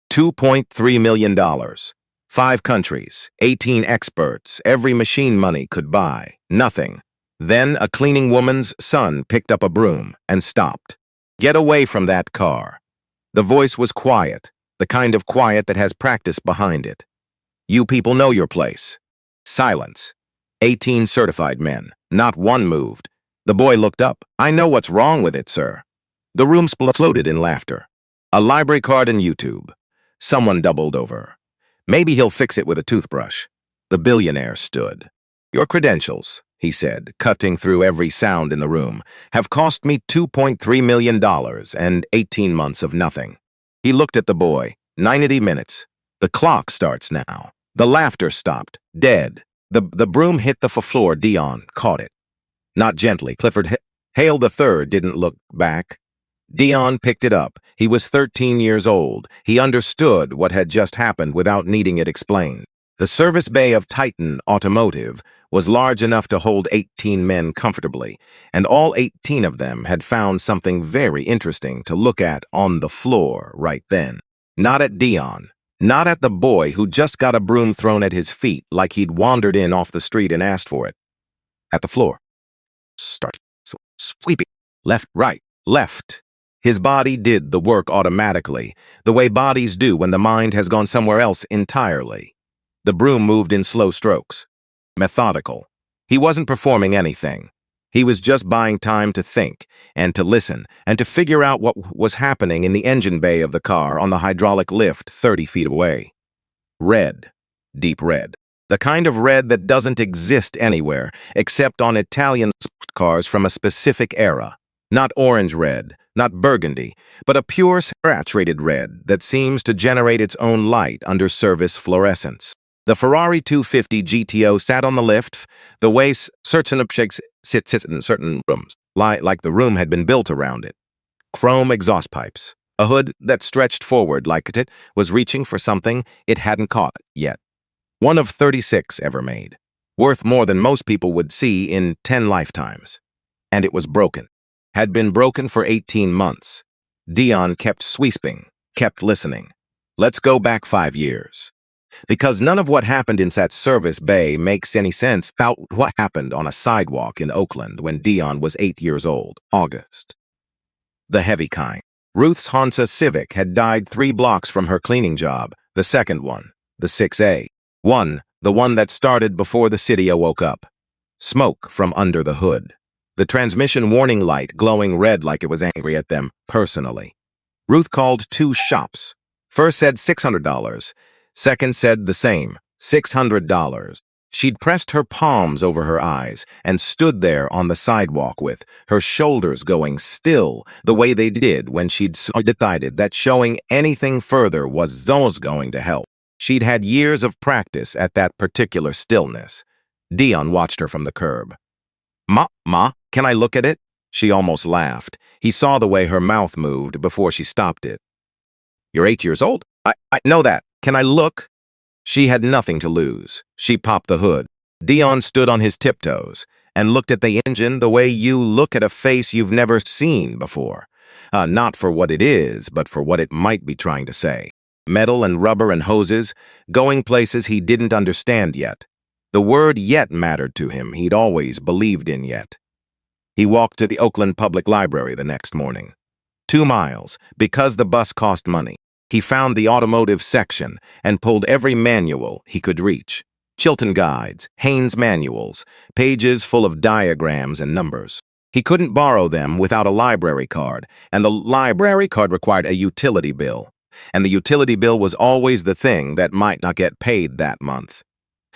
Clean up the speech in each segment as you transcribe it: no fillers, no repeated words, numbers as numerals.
$2.3 million. 5 countries, 18 experts, every machine money could buy. Nothing. Then a cleaning woman's son picked up a broom and stopped. "Get away from that car." The voice was quiet, the kind of quiet that has practice behind it. "You people know your place." Silence. 18 certified men. Not one moved. The boy looked up. "I know what's wrong with it, sir." The room exploded in laughter. "A library card and YouTube." Someone doubled over. "Maybe he'll fix it with a toothbrush." The billionaire stood. "Your credentials," he said, cutting through every sound in the room, "have cost me $2.3 million and 18 months of nothing." He looked at the boy. 90 minutes. "The clock starts now." The laughter stopped. Dead. The broom hit the floor. Dion caught it. Not gently. Clifford Hale III didn't look back. Dion picked it up. He was 13 years old. He understood what had just happened without needing it explained. The service bay of Titan Automotive was large enough to hold 18 men comfortably, and all 18 of them had found something very interesting to look at on the floor right then. Not at Dion. Not at the boy who just got a broom thrown at his feet like he'd wandered in off the street and asked for it. At the floor. Start sweeping. Left, right, left. His body did the work automatically, the way bodies do when the mind has gone somewhere else entirely. The broom moved in slow strokes. Methodical. He wasn't performing anything. He was just buying time to think, and to listen, and to figure out what was happening in the engine bay of the car on the hydraulic lift 30 feet away. Red. Deep red. The kind of red that doesn't exist anywhere, except on Italian cars from a specific era. Not orange red, not burgundy, but a pure saturated red that seems to generate its own light under service fluorescence. The Ferrari 250 GTO sat on the lift, the way certain objects sit in certain rooms, like the room had been built around it. Chrome exhaust pipes, a hood that stretched forward like it was reaching for something it hadn't caught yet. One of 36 ever made, worth more than most people would see in 10 lifetimes. And it was broken. Had been broken for 18 months. Dion kept sweeping, kept listening. Let's go back 5 years. Because none of what happened in that service bay makes any sense without what happened on a sidewalk in Oakland when Dion was 8 years old, August. The heavy kind. Ruth's Honda Civic had died 3 blocks from her cleaning job, the second one, the 6A. The one that started before the city woke up. Smoke from under the hood. The transmission warning light glowing red like it was angry at them personally. Ruth called 2 shops. First said $600. Second said the same, $600. She'd pressed her palms over her eyes and stood there on the sidewalk with her shoulders going still the way they did when she'd decided that showing anything further was going to help. She'd had years of practice at that particular stillness. Dion watched her from the curb. Ma, can I look at it?" She almost laughed. He saw the way her mouth moved before she stopped it. "You're 8 years old. I know that. Can I look?" She had nothing to lose. She popped the hood. Dion stood on his tiptoes and looked at the engine the way you look at a face you've never seen before. Not for what it is, but for what it might be trying to say. Metal and rubber and hoses, going places he didn't understand yet. The word yet mattered to him. He'd always believed in yet. He walked to the Oakland Public Library the next morning. 2 miles, because the bus cost money. He found the automotive section and pulled every manual he could reach. Chilton guides, Haynes manuals, pages full of diagrams and numbers. He couldn't borrow them without a library card, and the library card required a utility bill. And the utility bill was always the thing that might not get paid that month.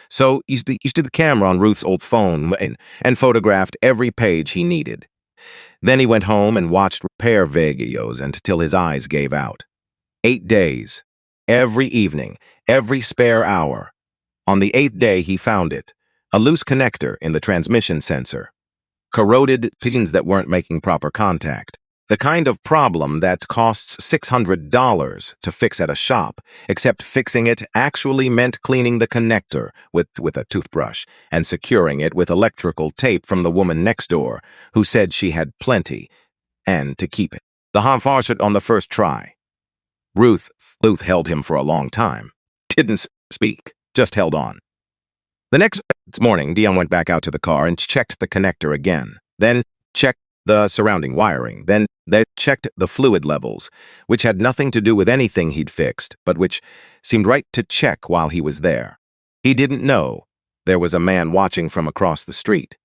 So he used the camera on Ruth's old phone and photographed every page he needed. Then he went home and watched repair videos until his eyes gave out. 8 days. Every evening, every spare hour. On the 8th day he found it. A loose connector in the transmission sensor. Corroded pins that weren't making proper contact. The kind of problem that costs $600 to fix at a shop, except fixing it actually meant cleaning the connector with a toothbrush and securing it with electrical tape from the woman next door, who said she had plenty, and to keep it. The Harvard on the first try. Ruth held him for a long time. Didn't speak, just held on. The next morning, Dion went back out to the car and checked the connector again. Then checked the surrounding wiring. Then they checked the fluid levels, which had nothing to do with anything he'd fixed, but which seemed right to check while he was there. He didn't know there was a man watching from across the street.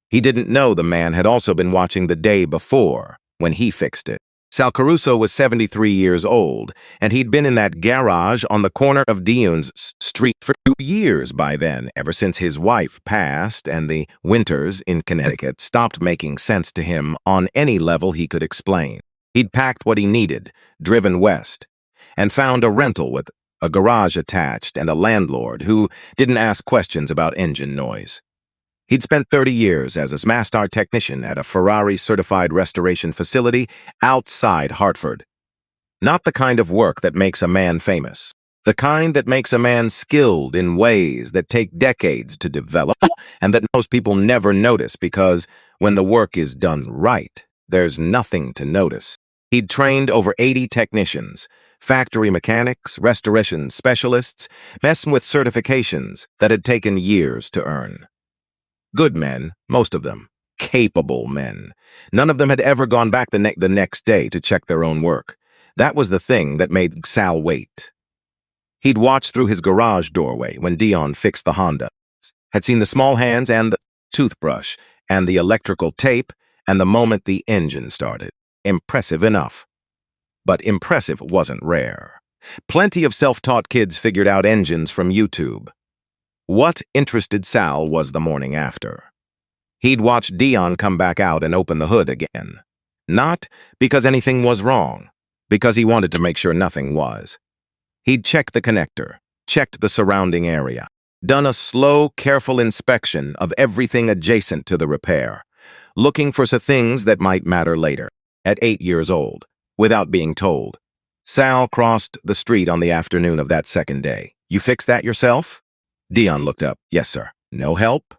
He didn't know the man had also been watching the day before, when he fixed it. Sal Caruso was 73 years old, and he'd been in that garage on the corner of Dion's street for 2 years by then, ever since his wife passed and the winters in Connecticut stopped making sense to him on any level he could explain. He'd packed what he needed, driven west, and found a rental with a garage attached and a landlord who didn't ask questions about engine noise. He'd spent 30 years as a master technician at a Ferrari certified restoration facility outside Hartford. Not the kind of work that makes a man famous. The kind that makes a man skilled in ways that take decades to develop and that most people never notice because when the work is done right, there's nothing to notice. He'd trained over 80 technicians, factory mechanics, restoration specialists, messing with certifications that had taken years to earn. Good men, most of them. Capable men. None of them had ever gone back the next day to check their own work. That was the thing that made Sal wait. He'd watched through his garage doorway when Dion fixed the Honda, had seen the small hands and the toothbrush and the electrical tape and the moment the engine started. Impressive enough. But impressive wasn't rare. Plenty of self-taught kids figured out engines from YouTube. What interested Sal was the morning after. He'd watched Dion come back out and open the hood again. Not because anything was wrong, because he wanted to make sure nothing was. He'd checked the connector, checked the surrounding area, done a slow, careful inspection of everything adjacent to the repair, looking for things that might matter later, at 8 years old, without being told. Sal crossed the street on the afternoon of that second day. You fixed that yourself? Dion looked up. Yes, sir. No help?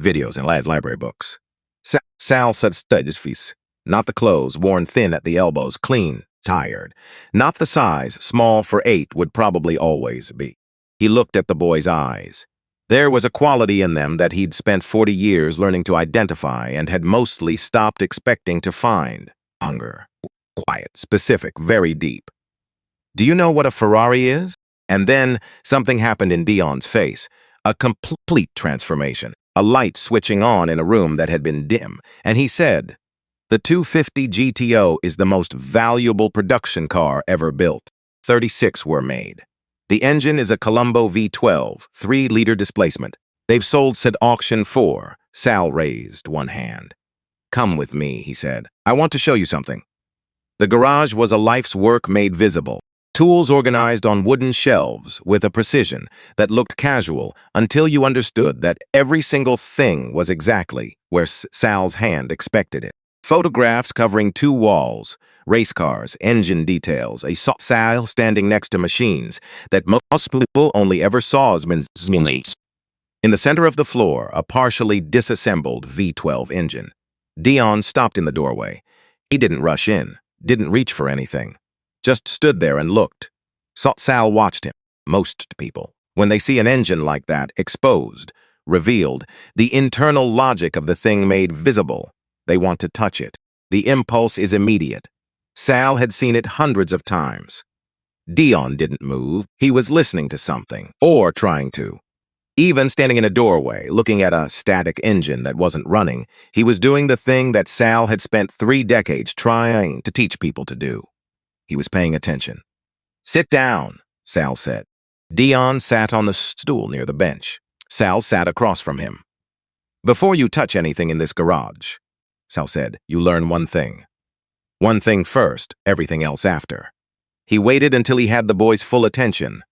Videos and library books. Sal said his face. Not the clothes, worn thin at the elbows, clean, tired. Not the size, small for 8 would probably always be. He looked at the boy's eyes. There was a quality in them that he'd spent 40 years learning to identify and had mostly stopped expecting to find. Hunger. Quiet, specific, very deep. Do you know what a Ferrari is? And then something happened in Dion's face, a complete transformation, a light switching on in a room that had been dim, and he said, "The 250 GTO is the most valuable production car ever built. 36 were made. The engine is a Colombo V12, 3-liter displacement. They've sold said auction 4. Sal raised one hand. Come with me, he said. I want to show you something. The garage was a life's work made visible. Tools organized on wooden shelves with a precision that looked casual until you understood that every single thing was exactly where Sal's hand expected it. Photographs covering 2 walls, race cars, engine details, a Sal standing next to machines that most people only ever saw as minis. In the center of the floor, a partially disassembled V12 engine. Dion stopped in the doorway. He didn't rush in, didn't reach for anything. Just stood there and looked. Sal watched him. Most people, when they see an engine like that exposed, revealed, the internal logic of the thing made visible, they want to touch it. The impulse is immediate. Sal had seen it hundreds of times. Dion didn't move. He was listening to something, or trying to. Even standing in a doorway, looking at a static engine that wasn't running, he was doing the thing that Sal had spent 3 decades trying to teach people to do. He was paying attention. Sit down, Sal said. Dion sat on the stool near the bench. Sal sat across from him. Before you touch anything in this garage, Sal said, you learn one thing. One thing first, everything else after. He waited until he had the boy's full attention.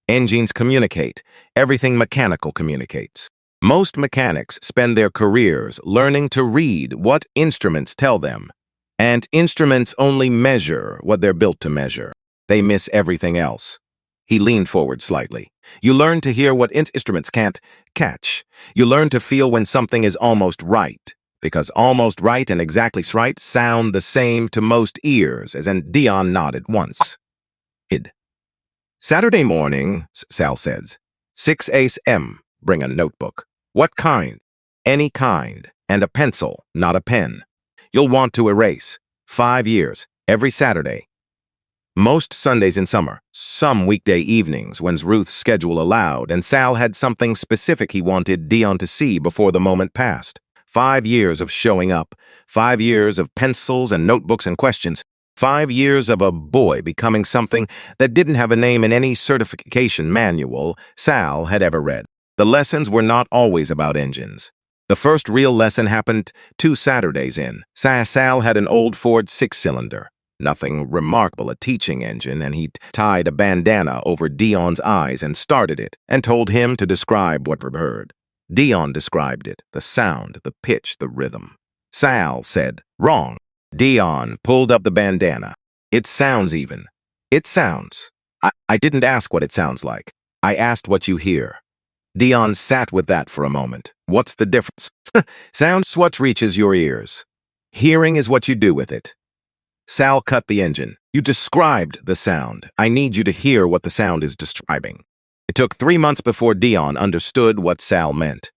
Engines communicate. Everything mechanical communicates. Most mechanics spend their careers learning to read what instruments tell them. And instruments only measure what they're built to measure. They miss everything else. He leaned forward slightly. You learn to hear what instruments can't catch. You learn to feel when something is almost right, because almost right and exactly right sound the same to most ears, as in Dion nodded once. Id. Saturday morning, Sal says. 6 a.m. Bring a notebook. What kind? Any kind. And a pencil, not a pen. You'll want to erase. 5 years. Every Saturday. Most Sundays in summer. Some weekday evenings when Ruth's schedule allowed, and Sal had something specific he wanted Dion to see before the moment passed. 5 years of showing up. 5 years of pencils and notebooks and questions. 5 years of a boy becoming something that didn't have a name in any certification manual Sal had ever read. The lessons were not always about engines. The first real lesson happened 2 Saturdays in. Sal had an old Ford six-cylinder. Nothing remarkable, a teaching engine, and he tied a bandana over Dion's eyes and started it and told him to describe what he heard. Dion described it, the sound, the pitch, the rhythm. Sal said, "Wrong." Dion pulled up the bandana. "It sounds even. It sounds. I didn't ask what it sounds like. I asked what you hear." Dion sat with that for a moment. "What's the difference?" "Sound's what reaches your ears. Hearing is what you do with it." Sal cut the engine. "You described the sound. I need you to hear what the sound is describing." It took 3 months before Dion understood what Sal meant.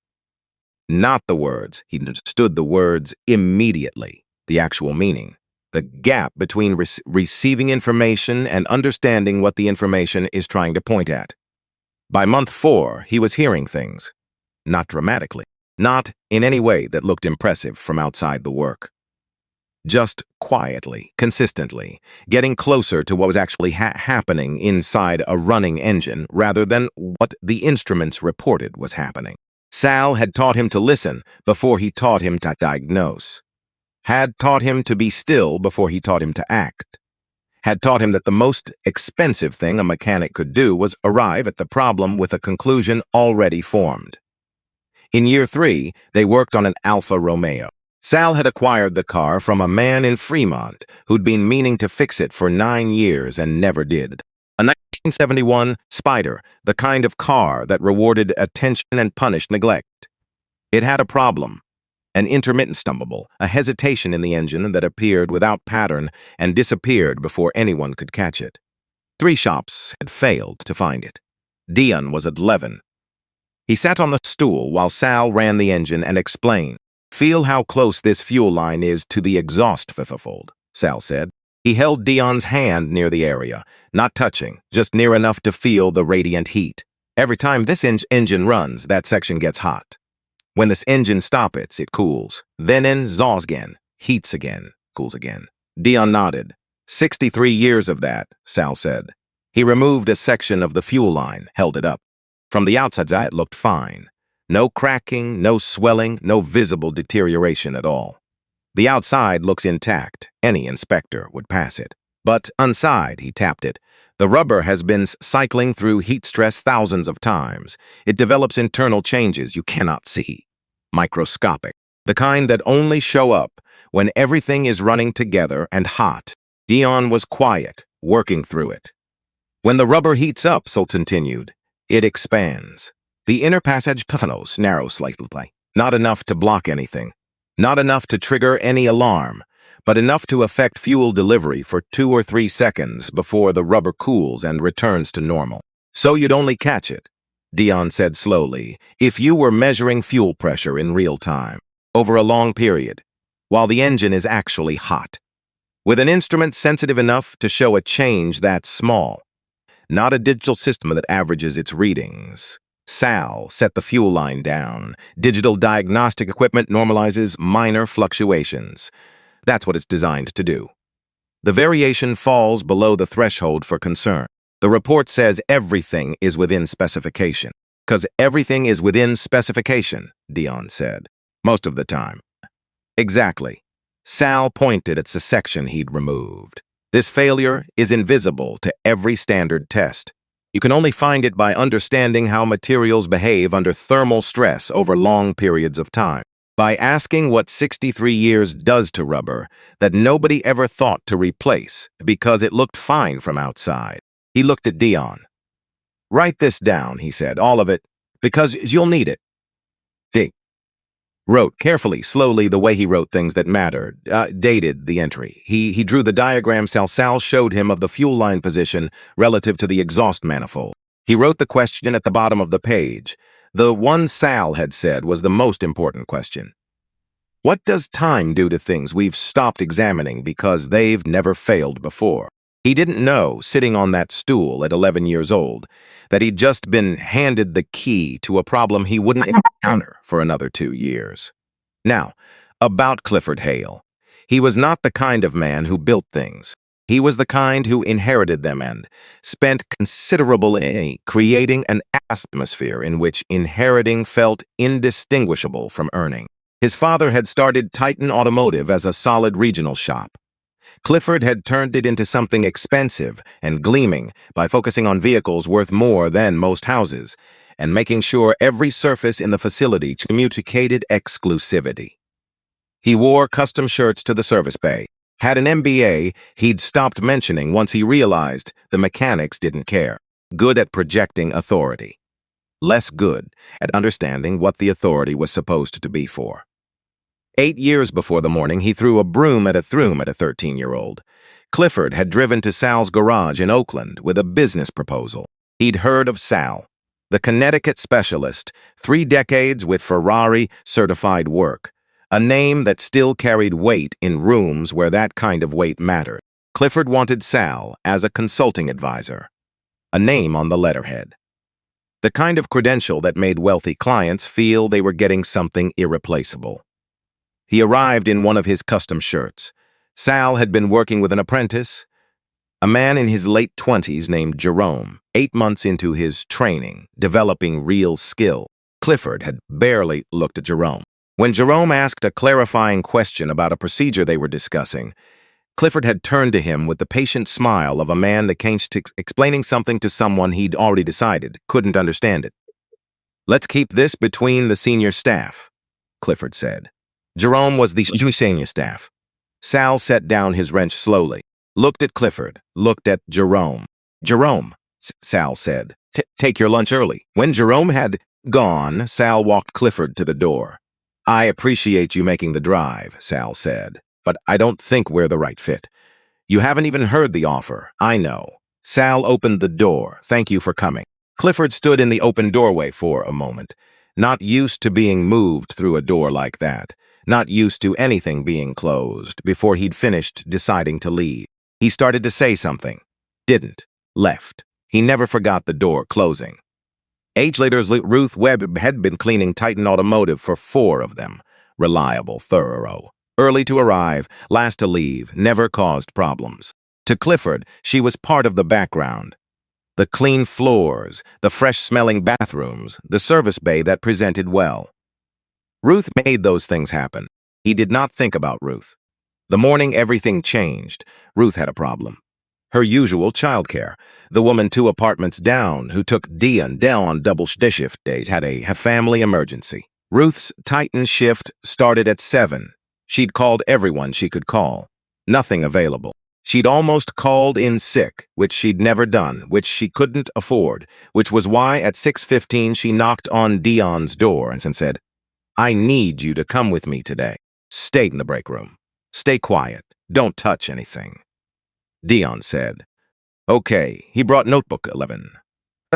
Not the words. He understood the words immediately. The actual meaning. The gap between receiving information and understanding what the information is trying to point at. By month 4, he was hearing things. Not dramatically. Not in any way that looked impressive from outside the work. Just quietly, consistently, getting closer to what was actually happening inside a running engine rather than what the instruments reported was happening. Sal had taught him to listen before he taught him to diagnose. Had taught him to be still before he taught him to act. Had taught him that the most expensive thing a mechanic could do was arrive at the problem with a conclusion already formed. In year 3, they worked on an Alfa Romeo. Sal had acquired the car from a man in Fremont who'd been meaning to fix it for 9 years and never did. A 1971 Spider, the kind of car that rewarded attention and punished neglect. It had a problem. An intermittent stumble, a hesitation in the engine that appeared without pattern and disappeared before anyone could catch it. 3 shops had failed to find it. Dion was at 11. He sat on the stool while Sal ran the engine and explained. "Feel how close this fuel line is to the exhaust manifold," Sal said. He held Dion's hand near the area, not touching, just near enough to feel the radiant heat. "Every time this engine runs, that section gets hot. When this engine stops, it cools. Then exhausts again, heats again, cools again." Dion nodded. 63 years of that, Sal said. He removed a section of the fuel line, held it up. From the outside, it looked fine. No cracking, no swelling, no visible deterioration at all. The outside looks intact. Any inspector would pass it. But inside, he tapped it. The rubber has been cycling through heat stress thousands of times. It develops internal changes you cannot see. Microscopic. The kind that only show up when everything is running together and hot. Dion was quiet, working through it. "When the rubber heats up," Sol continued, "it expands. The inner passage narrows slightly. Not enough to block anything. Not enough to trigger any alarm, but enough to affect fuel delivery for 2 or 3 seconds before the rubber cools and returns to normal. So you'd only catch it," Dion said slowly, "if you were measuring fuel pressure in real time, over a long period, while the engine is actually hot. With an instrument sensitive enough to show a change that small. Not a digital system that averages its readings." Sal set the fuel line down. Digital diagnostic equipment normalizes minor fluctuations. That's what it's designed to do. The variation falls below the threshold for concern. The report says everything is within specification. "'Cause everything is within specification," Dion said. "Most of the time." "Exactly." Sal pointed at the section he'd removed. "This failure is invisible to every standard test. You can only find it by understanding how materials behave under thermal stress over long periods of time. By asking what 63 years does to rubber that nobody ever thought to replace because it looked fine from outside." He looked at Dion. "Write this down," he said, "all of it, because you'll need it." Wrote carefully, slowly, the way he wrote things that mattered. Dated the entry. He drew the diagram Sal showed him of the fuel line position relative to the exhaust manifold. He wrote the question at the bottom of the page. The one Sal had said was the most important question. What does time do to things we've stopped examining because they've never failed before? He didn't know, sitting on that stool at 11 years old, that he'd just been handed the key to a problem he wouldn't encounter for another 2 years. Now, about Clifford Hale. He was not the kind of man who built things. He was the kind who inherited them and spent considerable energy creating an atmosphere in which inheriting felt indistinguishable from earning. His father had started Titan Automotive as a solid regional shop. Clifford had turned it into something expensive and gleaming by focusing on vehicles worth more than most houses and making sure every surface in the facility communicated exclusivity. He wore custom shirts to the service bay, had an MBA he'd stopped mentioning once he realized the mechanics didn't care. Good at projecting authority. Less good at understanding what the authority was supposed to be for. 8 years before the morning, he threw a broom at a 13-year-old. Clifford had driven to Sal's garage in Oakland with a business proposal. He'd heard of Sal, the Connecticut specialist, 3 decades with Ferrari certified work, a name that still carried weight in rooms where that kind of weight mattered. Clifford wanted Sal as a consulting advisor, a name on the letterhead. The kind of credential that made wealthy clients feel they were getting something irreplaceable. He arrived in one of his custom shirts. Sal had been working with an apprentice, a man in his late 20s named Jerome, 8 months into his training, developing real skill. Clifford had barely looked at Jerome. When Jerome asked a clarifying question about a procedure they were discussing, Clifford had turned to him with the patient smile of a man that came to explaining something to someone he'd already decided couldn't understand it. "Let's keep this between the senior staff," Clifford said. Jerome was the senior staff. Sal set down his wrench slowly, looked at Clifford, looked at Jerome. "Jerome," Sal said, "take your lunch early." When Jerome had gone, Sal walked Clifford to the door. "I appreciate you making the drive," Sal said, "but I don't think we're the right fit. You haven't even heard the offer, I know." Sal opened the door. "Thank you for coming." Clifford stood in the open doorway for a moment, not used to being moved through a door like that. Not used to anything being closed, before he'd finished deciding to leave. He started to say something. Didn't. Left. He never forgot the door closing. Age later, Ruth Webb had been cleaning Titan Automotive for 4 of them. Reliable, thorough. Early to arrive, last to leave, never caused problems. To Clifford, she was part of the background. The clean floors, the fresh-smelling bathrooms, the service bay that presented well. Ruth made those things happen. He did not think about Ruth. The morning everything changed, Ruth had a problem. Her usual childcare. The woman 2 apartments down who took Dion down on double shift days had a family emergency. Ruth's Titan shift started at 7. She'd called everyone she could call. Nothing available. She'd almost called in sick, which she'd never done, which she couldn't afford, which was why at 6:15 she knocked on Dion's door and said, "I need you to come with me today. Stay in the break room. Stay quiet. Don't touch anything." Dion said, "Okay." He brought notebook 11.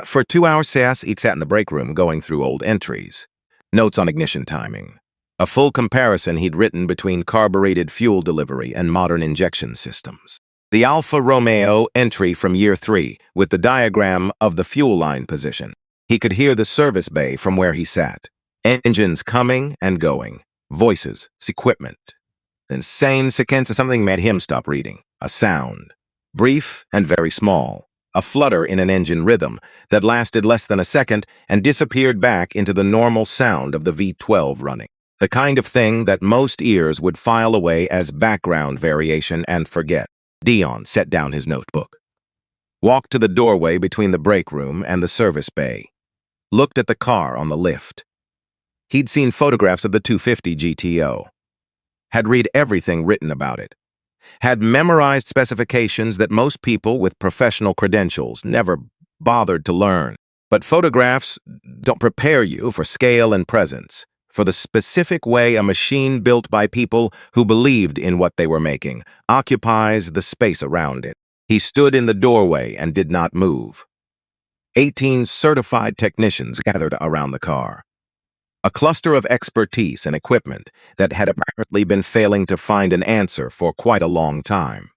For 2 hours, he'd sat in the break room going through old entries, notes on ignition timing, a full comparison he'd written between carbureted fuel delivery and modern injection systems. The Alfa Romeo entry from year 3 with the diagram of the fuel line position. He could hear the service bay from where he sat. Engines coming and going, voices, equipment. Then something made him stop reading. A sound, brief and very small, a flutter in an engine rhythm that lasted less than a second and disappeared back into the normal sound of the V12 running. The kind of thing that most ears would file away as background variation and forget. Dion set down his notebook, walked to the doorway between the break room and the service bay, looked at the car on the lift. He'd seen photographs of the 250 GTO, had read everything written about it, had memorized specifications that most people with professional credentials never bothered to learn. But photographs don't prepare you for scale and presence. for the specific way a machine built by people who believed in what they were making occupies the space around it. He stood in the doorway and did not move. 18 certified technicians gathered around the car. A cluster of expertise and equipment that had apparently been failing to find an answer for quite a long time.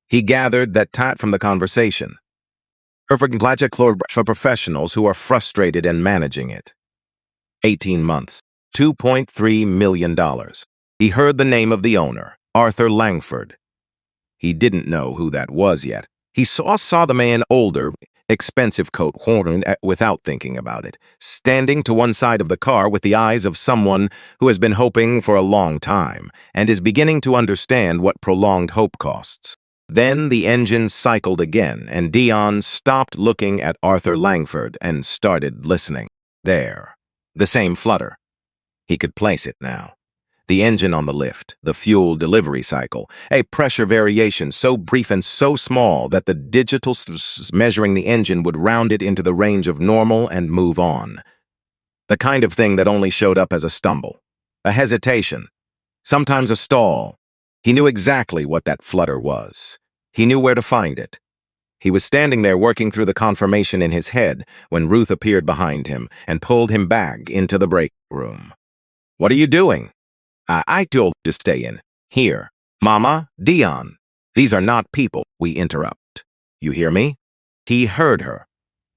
He gathered that from the conversation. For professionals who are frustrated and managing it. 18 months, $2.3 million. He heard the name of the owner, Arthur Langford. He didn't know who that was yet. He saw the man older, expensive coat worn without thinking about it, standing to one side of the car with the eyes of someone who has been hoping for a long time and is beginning to understand what prolonged hope costs. Then the engine cycled again, and Dion stopped looking at Arthur Langford and started listening. There. The same flutter. He could place it now. The engine on the lift, the fuel delivery cycle, a pressure variation so brief and so small that the digital measuring the engine would round it into the range of normal and move on. The kind of thing that only showed up as a stumble, a hesitation, sometimes a stall. He knew exactly what that flutter was. He knew where to find it. He was standing there working through the confirmation in his head when Ruth appeared behind him and pulled him back into the break room. "What are you doing?" I told you to stay in. Here. Mama, Dion. These are not people we interrupt. You hear me? He heard her.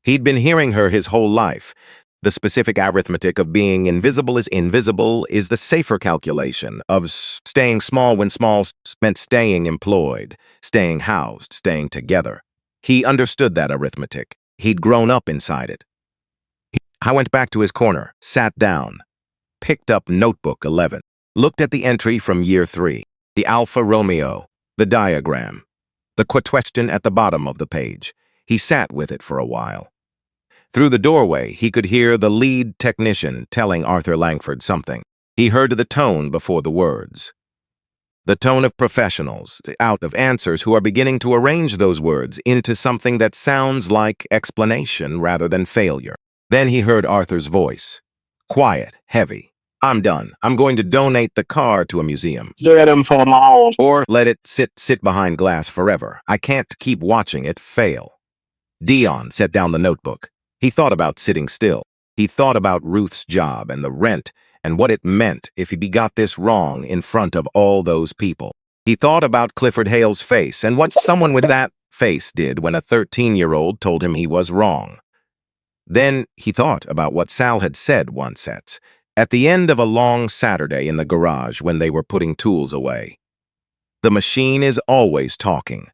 He'd been hearing her his whole life. The specific arithmetic of being invisible is the safer calculation of staying small when small meant staying employed, staying housed, staying together. He understood that arithmetic. He'd grown up inside it. I went back to his corner, sat down, picked up notebook 11. Looked at the entry from year 3, the Alfa Romeo, the diagram, the question at the bottom of the page. He sat with it for a while. Through the doorway, he could hear the lead technician telling Arthur Langford something. He heard the tone before the words. The tone of professionals, out of answers who are beginning to arrange those words into something that sounds like explanation rather than failure. Then he heard Arthur's voice. Quiet, heavy. "I'm done. I'm going to donate the car to a museum. Or let it sit behind glass forever. I can't keep watching it fail." Dion set down the notebook. He thought about sitting still. He thought about Ruth's job and the rent and what it meant if he got this wrong in front of all those people. He thought about Clifford Hale's face and what someone with that face did when a 13-year-old told him he was wrong. Then he thought about what Sal had said once at the end of a long Saturday in the garage when they were putting tools away. The machine is always talking.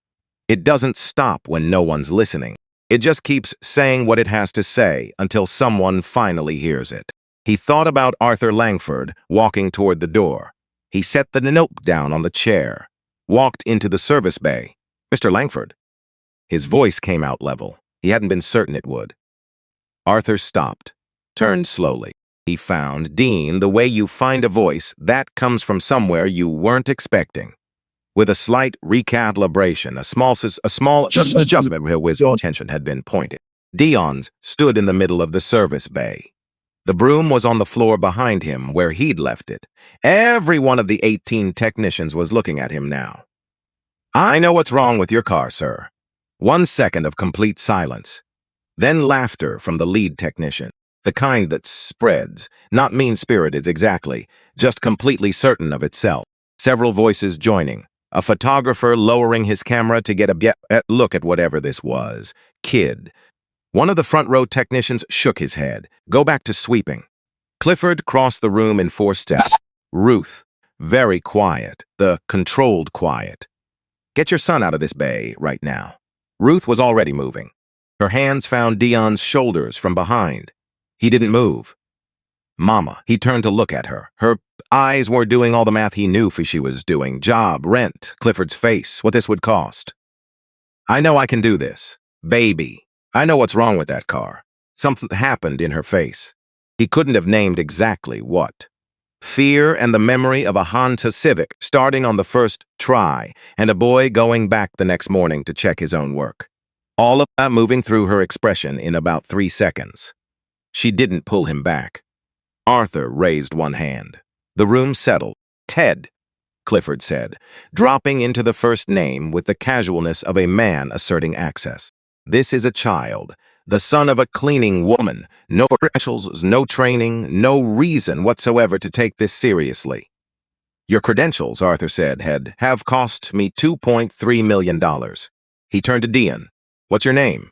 It doesn't stop when no one's listening. It just keeps saying what it has to say until someone finally hears it. He thought about Arthur Langford walking toward the door. He set the note down on the chair, walked into the service bay. "Mr. Langford." His voice came out level. He hadn't been certain it would. Arthur stopped, turned slowly. He found Dean the way you find a voice that comes from somewhere you weren't expecting. With a slight recalibration, a small adjustment where his attention had been pointed. Dion's stood in the middle of the service bay. The broom was on the floor behind him where he'd left it. Every one of the 18 technicians was looking at him now. "I know what's wrong with your car, sir." 1 second of complete silence. Then laughter from the lead technician. The kind that spreads, not mean-spirited exactly, just completely certain of itself. Several voices joining. A photographer lowering his camera to get a look at whatever this was. Kid. One of the front-row technicians shook his head. "Go back to sweeping." Clifford crossed the room in 4 steps. Ruth. Very quiet. The controlled quiet. "Get your son out of this bay right now." Ruth was already moving. Her hands found Dion's shoulders from behind. He didn't move. "Mama." He turned to look at her. Her eyes were doing all the math he knew she was doing. Job, rent, Clifford's face, what this would cost. "I know I can do this. Baby. I know what's wrong with that car." Something happened in her face. He couldn't have named exactly what. Fear and the memory of a Honda Civic starting on the first try and a boy going back the next morning to check his own work. All of that moving through her expression in about 3 seconds. She didn't pull him back. Arthur raised one hand. The room settled. Ted, Clifford said, dropping into the first name with the casualness of a man asserting access. This is a child, the son of a cleaning woman. No credentials, no training, no reason whatsoever to take this seriously. Your credentials, Arthur said, have cost me $2.3 million. He turned to Dion. What's your name?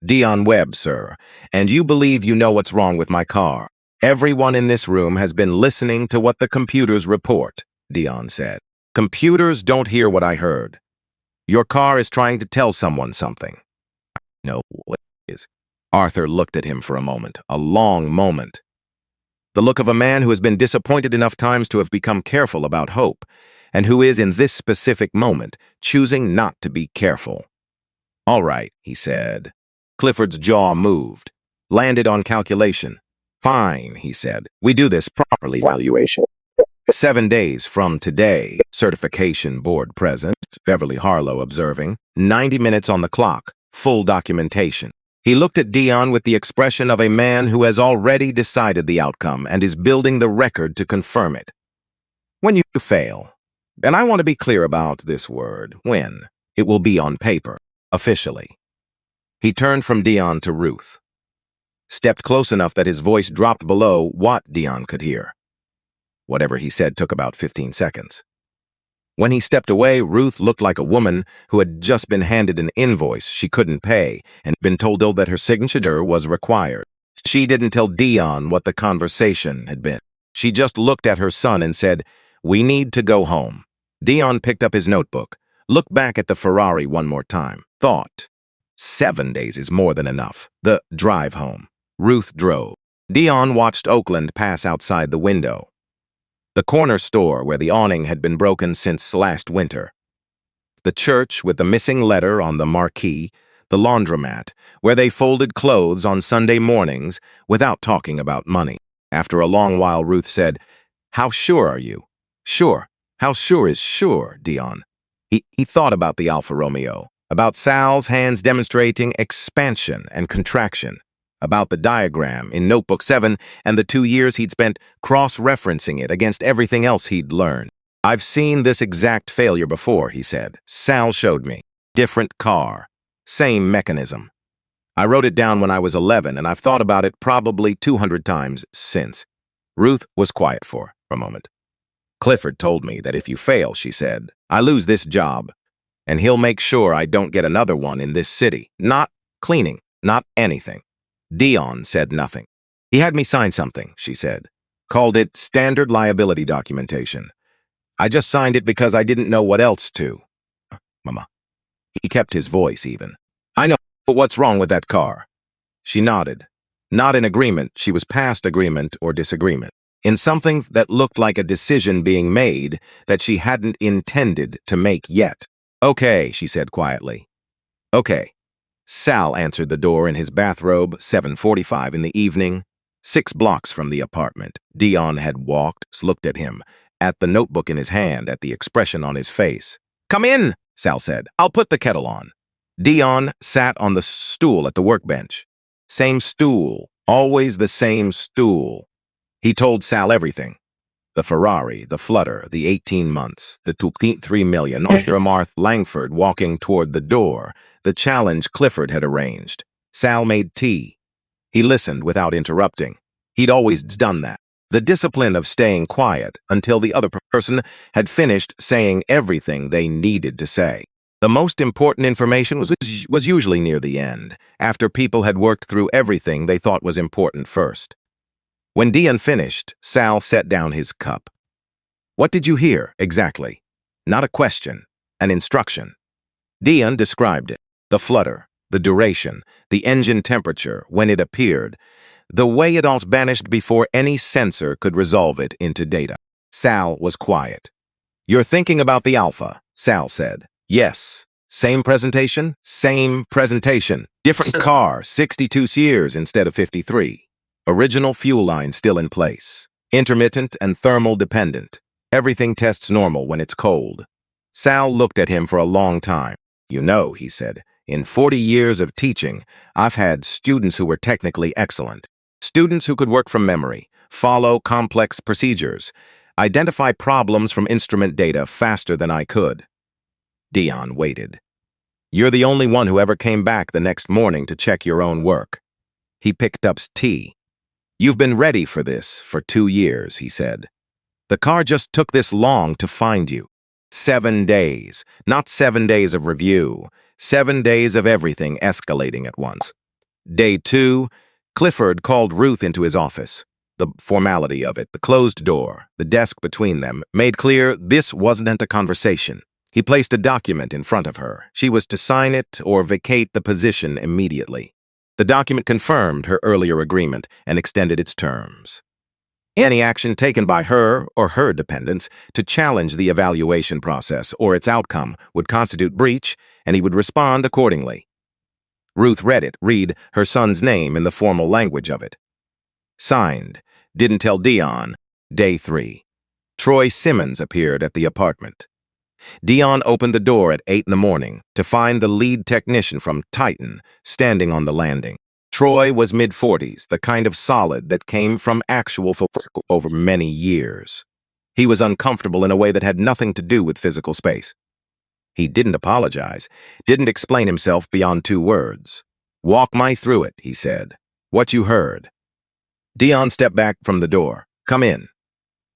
Dion Webb, sir. And you believe you know what's wrong with my car. Everyone in this room has been listening to what the computers report, Dion said. Computers don't hear what I heard. Your car is trying to tell someone something. No, what is? Arthur looked at him for a moment, a long moment. The look of a man who has been disappointed enough times to have become careful about hope, and who is, in this specific moment, choosing not to be careful. All right, he said. Clifford's jaw moved, landed on calculation. Fine, he said. We do this properly. Evaluation. 7 days from today, certification board present, Beverly Harlow observing, 90 minutes on the clock, full documentation. He looked at Dion with the expression of a man who has already decided the outcome and is building the record to confirm it. When you fail, and I want to be clear about this word, when, it will be on paper, officially. He turned from Dion to Ruth, stepped close enough that his voice dropped below what Dion could hear. Whatever he said took about 15 seconds. When he stepped away, Ruth looked like a woman who had just been handed an invoice she couldn't pay and been told that her signature was required. She didn't tell Dion what the conversation had been. She just looked at her son and said, "We need to go home." Dion picked up his notebook, looked back at the Ferrari one more time, thought, 7 days is more than enough. The drive home. Ruth drove. Dion watched Oakland pass outside the window. The corner store where the awning had been broken since last winter. The church with the missing letter on the marquee, the laundromat, where they folded clothes on Sunday mornings without talking about money. After a long while, Ruth said, "How sure are you?" "Sure. How sure is sure, Dion?" He thought about the Alfa Romeo, about Sal's hands demonstrating expansion and contraction, about the diagram in Notebook 7 and the 2 years he'd spent cross-referencing it against everything else he'd learned. "I've seen this exact failure before," he said. "Sal showed me. Different car. Same mechanism. I wrote it down when I was 11, and I've thought about it probably 200 times since." Ruth was quiet for a moment. "Clifford told me that if you fail," she said, "I lose this job, and he'll make sure I don't get another one in this city. Not cleaning, not anything." Dion said nothing. "He had me sign something," she said. "Called it standard liability documentation. I just signed it because I didn't know what else to." "Mama." He kept his voice even. "I know, but what's wrong with that car?" She nodded. Not in agreement, she was past agreement or disagreement. In something that looked like a decision being made that she hadn't intended to make yet. "Okay," she said quietly. "Okay." Sal answered the door in his bathrobe, 7:45 in the evening, 6 blocks from the apartment. Dion had walked, looked at him, at the notebook in his hand, at the expression on his face. "Come in," Sal said. "I'll put the kettle on." Dion sat on the stool at the workbench. Same stool, always the same stool. He told Sal everything. The Ferrari, the flutter, the 18 months, the $2.3 million, Martha Langford walking toward the door, the challenge Clifford had arranged. Sal made tea. He listened without interrupting. He'd always done that. The discipline of staying quiet until the other person had finished saying everything they needed to say. The most important information was usually near the end, after people had worked through everything they thought was important first. When Dion finished, Sal set down his cup. "What did you hear, exactly?" Not a question, an instruction. Dion described it. The flutter, the duration, the engine temperature, when it appeared, the way it all vanished before any sensor could resolve it into data. Sal was quiet. "You're thinking about the Alpha," Sal said. "Yes. Same presentation? Same presentation. Different car, 62 years instead of 53. Original fuel line still in place. Intermittent and thermal dependent. Everything tests normal when it's cold." Sal looked at him for a long time. "You know," he said, "in 40 years of teaching, I've had students who were technically excellent. Students who could work from memory, follow complex procedures, identify problems from instrument data faster than I could. Dion waited. You're the only one who ever came back the next morning to check your own work. He picked up tea. You've been ready for this for 2 years, he said. The car just took this long to find you. 7 days, not 7 days of review, 7 days of everything escalating at once. Day 2, Clifford called Ruth into his office. The formality of it, the closed door, the desk between them, made clear this wasn't a conversation. He placed a document in front of her. She was to sign it or vacate the position immediately. The document confirmed her earlier agreement and extended its terms. Any action taken by her or her dependents to challenge the evaluation process or its outcome would constitute breach, and he would respond accordingly. Ruth read it, read her son's name in the formal language of it. Signed. Didn't tell Dion. Day 3. Troy Simmons appeared at the apartment. Dion opened the door at 8 in the morning to find the lead technician from Titan standing on the landing. Troy was mid-40s, the kind of solid that came from actual work over many years. He was uncomfortable in a way that had nothing to do with physical space. He didn't apologize, didn't explain himself beyond 2 words. Walk me through it, he said. What you heard. Dion stepped back from the door. Come in.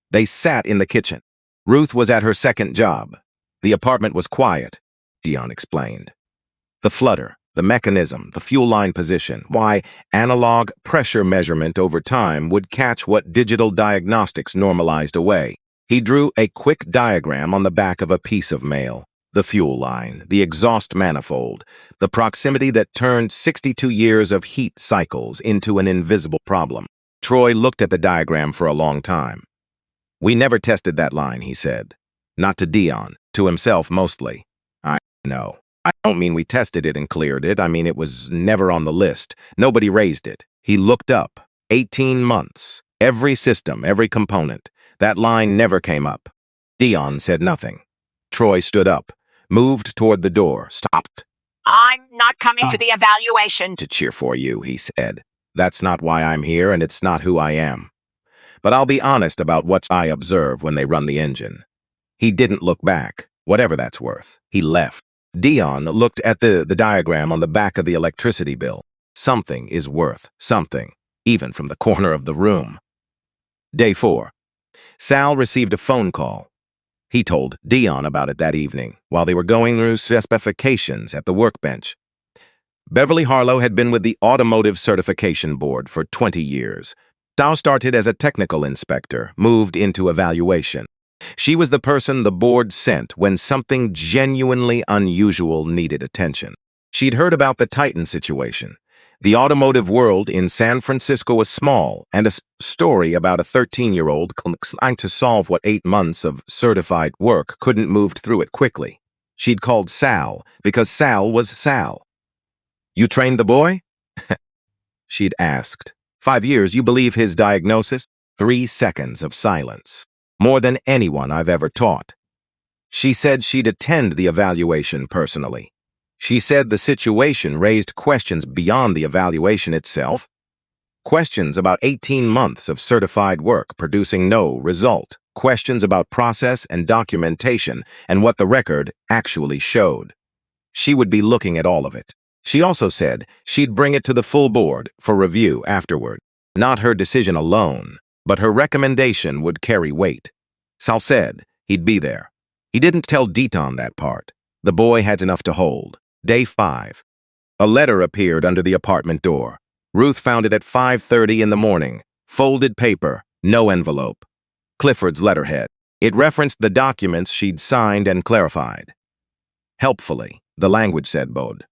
They sat in the kitchen. Ruth was at her second job. The apartment was quiet, Dion explained. The flutter, the mechanism, the fuel line position, why analog pressure measurement over time would catch what digital diagnostics normalized away. He drew a quick diagram on the back of a piece of mail. The fuel line, the exhaust manifold, the proximity that turned 62 years of heat cycles into an invisible problem. Troy looked at the diagram for a long time. We never tested that line, he said. Not to Dion, to himself mostly. I know. I don't mean we tested it and cleared it. I mean it was never on the list. Nobody raised it. He looked up. 18 months. Every system, every component. That line never came up. Dion said nothing. Troy stood up, moved toward the door, stopped. I'm not coming to the evaluation. To cheer for you, he said. That's not why I'm here, and it's not who I am. But I'll be honest about what I observe when they run the engine. He didn't look back, whatever that's worth. He left. Dion looked at the diagram on the back of the electricity bill. Something is worth something, even from the corner of the room. Day 4. Sal received a phone call. He told Dion about it that evening, while they were going through specifications at the workbench. Beverly Harlow had been with the Automotive Certification Board for 20 years. Sal started as a technical inspector, moved into evaluation. She was the person the board sent when something genuinely unusual needed attention. She'd heard about the Titan situation. The automotive world in San Francisco was small, and a story about a 13-year-old trying to solve what 8 months of certified work couldn't move through it quickly. She'd called Sal because Sal was Sal. You trained the boy? She'd asked. 5 years, you believe his diagnosis? 3 seconds of silence. More than anyone I've ever taught. She said she'd attend the evaluation personally. She said the situation raised questions beyond the evaluation itself. Questions about 18 months of certified work producing no result. Questions about process and documentation and what the record actually showed. She would be looking at all of it. She also said she'd bring it to the full board for review afterward. Not her decision alone, but her recommendation would carry weight. Sal said he'd be there. He didn't tell Dion that part. The boy had enough to hold. Day 5. A letter appeared under the apartment door. Ruth found it at 5:30 in the morning. Folded paper, no envelope. Clifford's letterhead. It referenced the documents she'd signed and clarified. Helpfully, the language said Bode.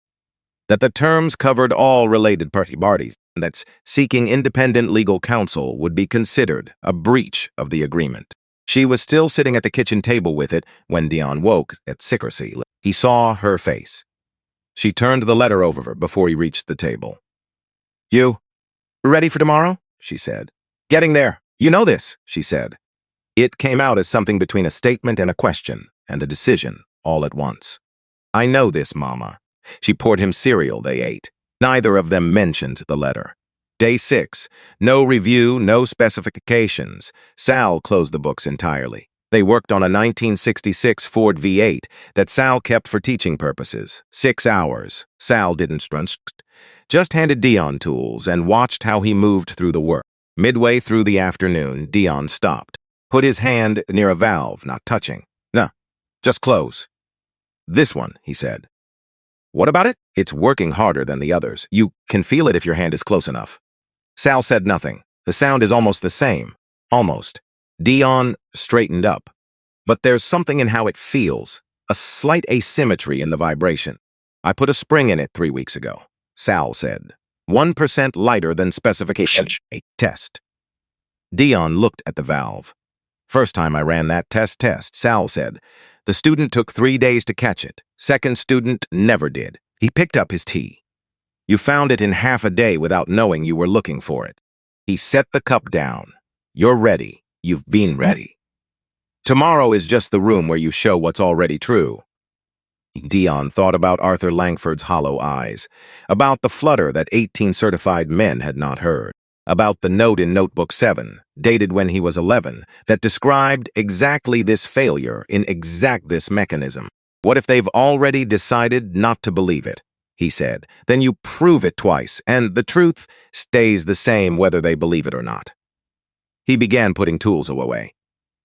That the terms covered all related parties, and that seeking independent legal counsel would be considered a breach of the agreement. She was still sitting at the kitchen table with it when Dion woke at secrecy. He saw her face. She turned the letter over before he reached the table. You ready for tomorrow? She said. Getting there. You know this, she said. It came out as something between a statement and a question, and a decision, all at once. I know this, Mama. She poured him cereal they ate. Neither of them mentioned the letter. Day 6. No review, no specifications. Sal closed the books entirely. They worked on a 1966 Ford V8 that Sal kept for teaching purposes. 6 hours. Sal didn't strunch. Just handed Dion tools and watched how he moved through the work. Midway through the afternoon, Dion stopped. Put his hand near a valve, not touching. No, just close. This one, he said. What about it? It's working harder than the others. You can feel it if your hand is close enough. Sal said nothing. The sound is almost the same. Almost. Dion straightened up. But there's something in how it feels. A slight asymmetry in the vibration. I put a spring in it 3 weeks ago, Sal said. 1% lighter than specification. A test. Dion looked at the valve. First time I ran that test, Sal said. The student took 3 days to catch it. Second student never did. He picked up his tea. You found it in half a day without knowing you were looking for it. He set the cup down. You're ready. You've been ready. Tomorrow is just the room where you show what's already true. Dion thought about Arthur Langford's hollow eyes, about the flutter that 18 certified men had not heard, about the note in Notebook 7, dated when he was 11, that described exactly this failure in exact this mechanism. What if they've already decided not to believe it? He said. Then you prove it twice, and the truth stays the same whether they believe it or not. He began putting tools away.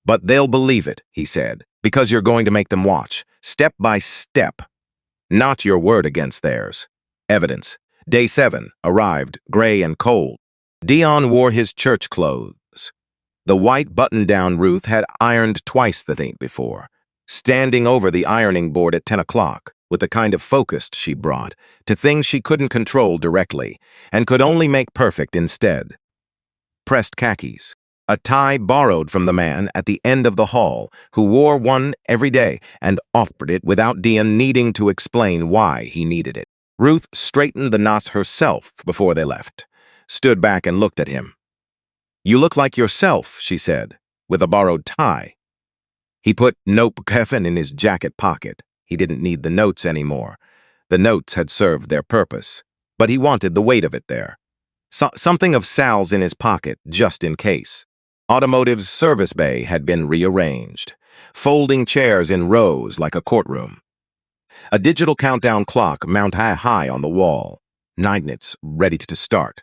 But they'll believe it, he said, because you're going to make them watch, step by step. Not your word against theirs. Evidence. Day 7 arrived, gray and cold. Dion wore his church clothes. The white button-down Ruth had ironed twice the night before, standing over the ironing board at 10 o'clock, with the kind of focus she brought to things she couldn't control directly and could only make perfect instead. Pressed khakis. A tie borrowed from the man at the end of the hall, who wore one every day and offered it without Dion needing to explain why he needed it. Ruth straightened the knots herself before they left, stood back and looked at him. You look like yourself, she said, with a borrowed tie. He put notebook in his jacket pocket. He didn't need the notes anymore. The notes had served their purpose, but he wanted the weight of it there. Something of Sal's in his pocket, just in case. Automotive's service bay had been rearranged, folding chairs in rows like a courtroom. A digital countdown clock mounted high on the wall, 9 minutes ready to start.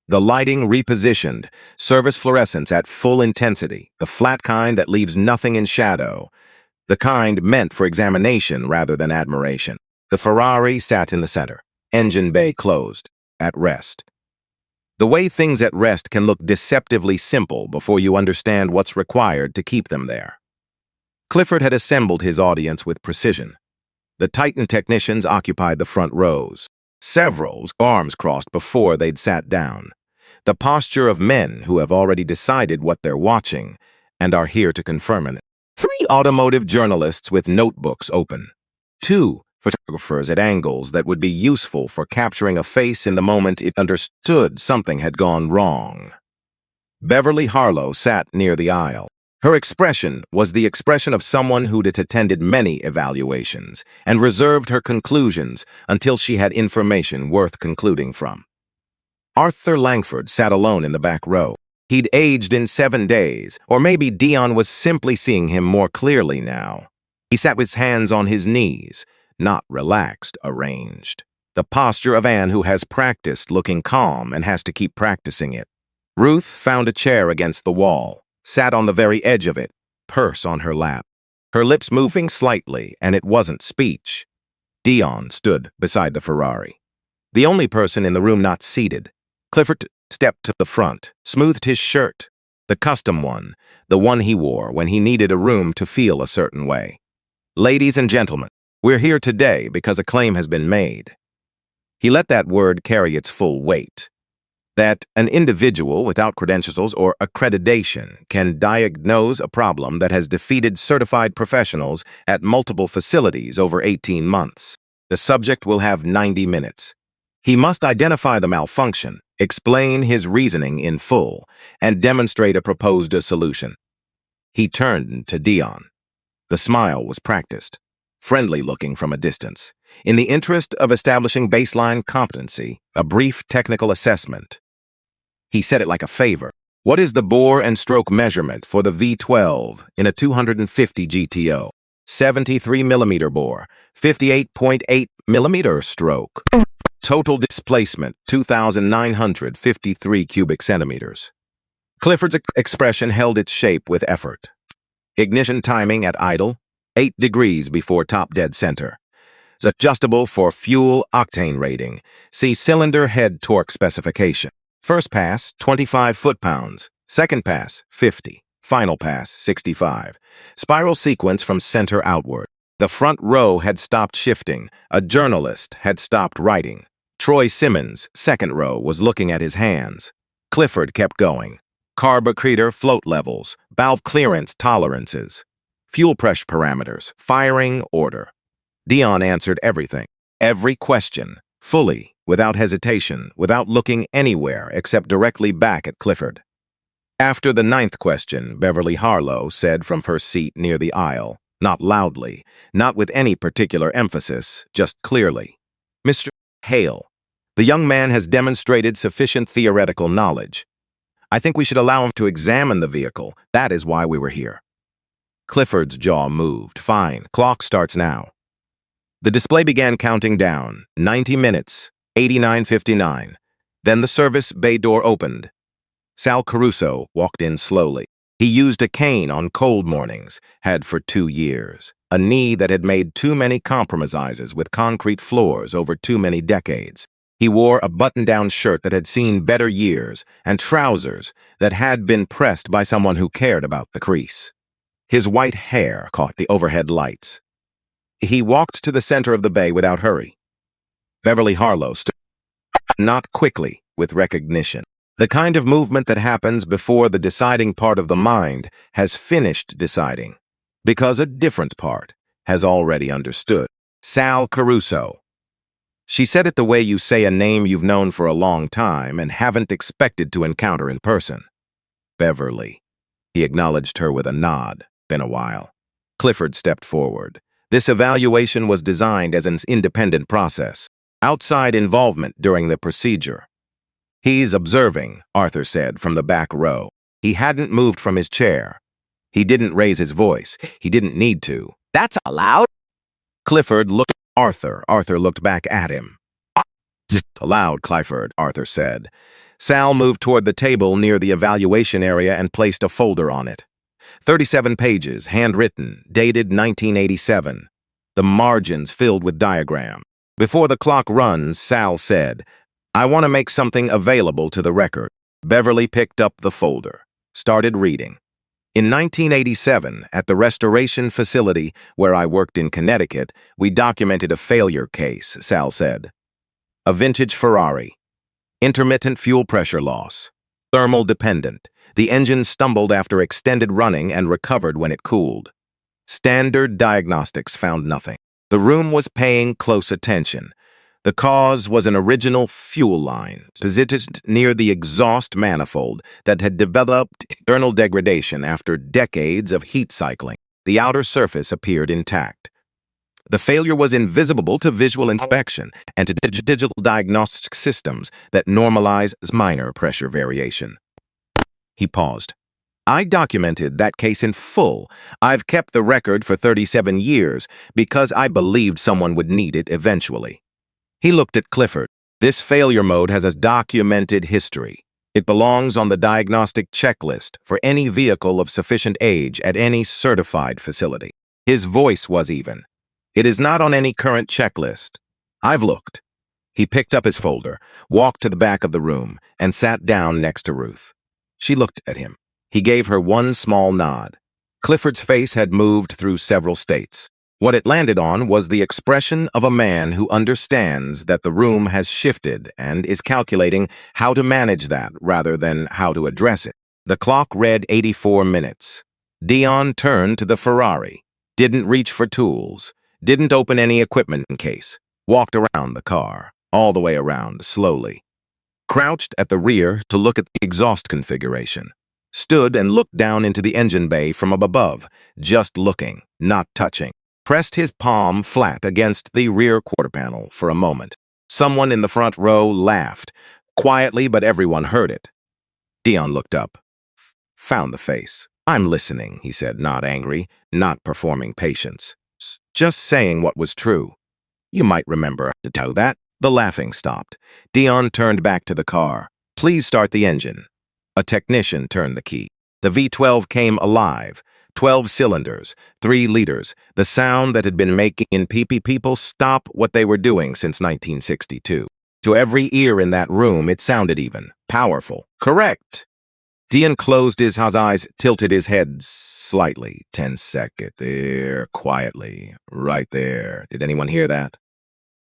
The lighting repositioned, service fluorescence at full intensity, the flat kind that leaves nothing in shadow, the kind meant for examination rather than admiration. The Ferrari sat in the center, engine bay closed, at rest. The way things at rest can look deceptively simple before you understand what's required to keep them there. Clifford had assembled his audience with precision. The Titan technicians occupied the front rows, several arms crossed before they'd sat down. The posture of men who have already decided what they're watching and are here to confirm it. 3 automotive journalists with notebooks open. 2 photographers at angles that would be useful for capturing a face in the moment it understood something had gone wrong. Beverly Harlow sat near the aisle. Her expression was the expression of someone who'd attended many evaluations and reserved her conclusions until she had information worth concluding from. Arthur Langford sat alone in the back row. He'd aged in 7 days, or maybe Dion was simply seeing him more clearly now. He sat with his hands on his knees, not relaxed, arranged. The posture of Anne who has practiced looking calm and has to keep practicing it. Ruth found a chair against the wall, sat on the very edge of it, purse on her lap, her lips moving slightly, and it wasn't speech. Dion stood beside the Ferrari, the only person in the room not seated. Clifford stepped to the front, smoothed his shirt, the custom one, the one he wore when he needed a room to feel a certain way. Ladies and gentlemen, we're here today because a claim has been made. He let that word carry its full weight. That an individual without credentials or accreditation can diagnose a problem that has defeated certified professionals at multiple facilities over 18 months. The subject will have 90 minutes. He must identify the malfunction, explain his reasoning in full, and demonstrate a proposed solution. He turned to Dion. The smile was practiced, friendly-looking from a distance. In the interest of establishing baseline competency, a brief technical assessment, He said it like a favor. What is the bore and stroke measurement for the V12 in a 250 GTO? 73 millimeter bore, 58.8 millimeter stroke. Total displacement, 2,953 cubic centimeters. Clifford's expression held its shape with effort. Ignition timing at idle, 8 degrees before top dead center. It's adjustable for fuel octane rating. See cylinder head torque specification. First pass, 25 foot-pounds. Second pass, 50. Final pass, 65. Spiral sequence from center outward. The front row had stopped shifting. A journalist had stopped writing. Troy Simmons, second row, was looking at his hands. Clifford kept going. Carburetor float levels, valve clearance tolerances, fuel pressure parameters, firing order. Dion answered everything, every question, fully, without hesitation, without looking anywhere except directly back at Clifford. After the 9th question, Beverly Harlow said from her seat near the aisle, not loudly, not with any particular emphasis, just clearly, "Mr. Hale, the young man has demonstrated sufficient theoretical knowledge. I think we should allow him to examine the vehicle. That is why we were here." Clifford's jaw moved. "Fine. Clock starts now." The display began counting down. 90 minutes, 89:59. Then the service bay door opened. Sal Caruso walked in slowly. He used a cane on cold mornings, had for 2 years. A knee that had made too many compromises with concrete floors over too many decades. He wore a button-down shirt that had seen better years and trousers that had been pressed by someone who cared about the crease. His white hair caught the overhead lights. He walked to the center of the bay without hurry. Beverly Harlow stood, not quickly, with recognition. The kind of movement that happens before the deciding part of the mind has finished deciding, because a different part has already understood. Sal Caruso. She said it the way you say a name you've known for a long time and haven't expected to encounter in person. Beverly. He acknowledged her with a nod. Been a while. Clifford stepped forward. This evaluation was designed as an independent process. Outside involvement during the procedure. "He's observing," Arthur said from the back row. He hadn't moved from his chair. He didn't raise his voice. He didn't need to. "That's allowed?" Clifford looked at Arthur. Arthur looked back at him. "Allowed, Clifford," Arthur said. Sal moved toward the table near the evaluation area and placed a folder on it. 37 pages, handwritten, dated 1987. The margins filled with diagrams. Before the clock runs, Sal said, "I want to make something available to the record." Beverly picked up the folder, started reading. "In 1987, at the restoration facility where I worked in Connecticut, we documented a failure case," Sal said. "A vintage Ferrari. Intermittent fuel pressure loss. Thermal dependent. The engine stumbled after extended running and recovered when it cooled. Standard diagnostics found nothing. The room was paying close attention. The cause was an original fuel line positioned near the exhaust manifold that had developed internal degradation after decades of heat cycling. The outer surface appeared intact. The failure was invisible to visual inspection and to digital diagnostic systems that normalize minor pressure variation." He paused. "I documented that case in full. I've kept the record for 37 years because I believed someone would need it eventually." He looked at Clifford. "This failure mode has a documented history. It belongs on the diagnostic checklist for any vehicle of sufficient age at any certified facility." His voice was even. "It is not on any current checklist. I've looked." He picked up his folder, walked to the back of the room, and sat down next to Ruth. She looked at him. He gave her one small nod. Clifford's face had moved through several states. What it landed on was the expression of a man who understands that the room has shifted and is calculating how to manage that rather than how to address it. The clock read 84 minutes. Dion turned to the Ferrari, didn't reach for tools, didn't open any equipment case, walked around the car, all the way around, slowly. Crouched at the rear to look at the exhaust configuration. Stood and looked down into the engine bay from above, just looking, not touching. Pressed his palm flat against the rear quarter panel for a moment. Someone in the front row laughed, quietly, but everyone heard it. Dion looked up. Found the face. I'm listening, he said, not angry, not performing patience. Just saying what was true. You might remember to tell that. The laughing stopped. Dion turned back to the car. Please start the engine. A technician turned the key. The V12 came alive. 12 cylinders, 3 liters, the sound that had been making people stop what they were doing since 1962. To every ear in that room, it sounded even. Powerful. Correct. Dion closed his eyes, tilted his head slightly. 10 seconds. There, quietly. Right there. Did anyone hear that?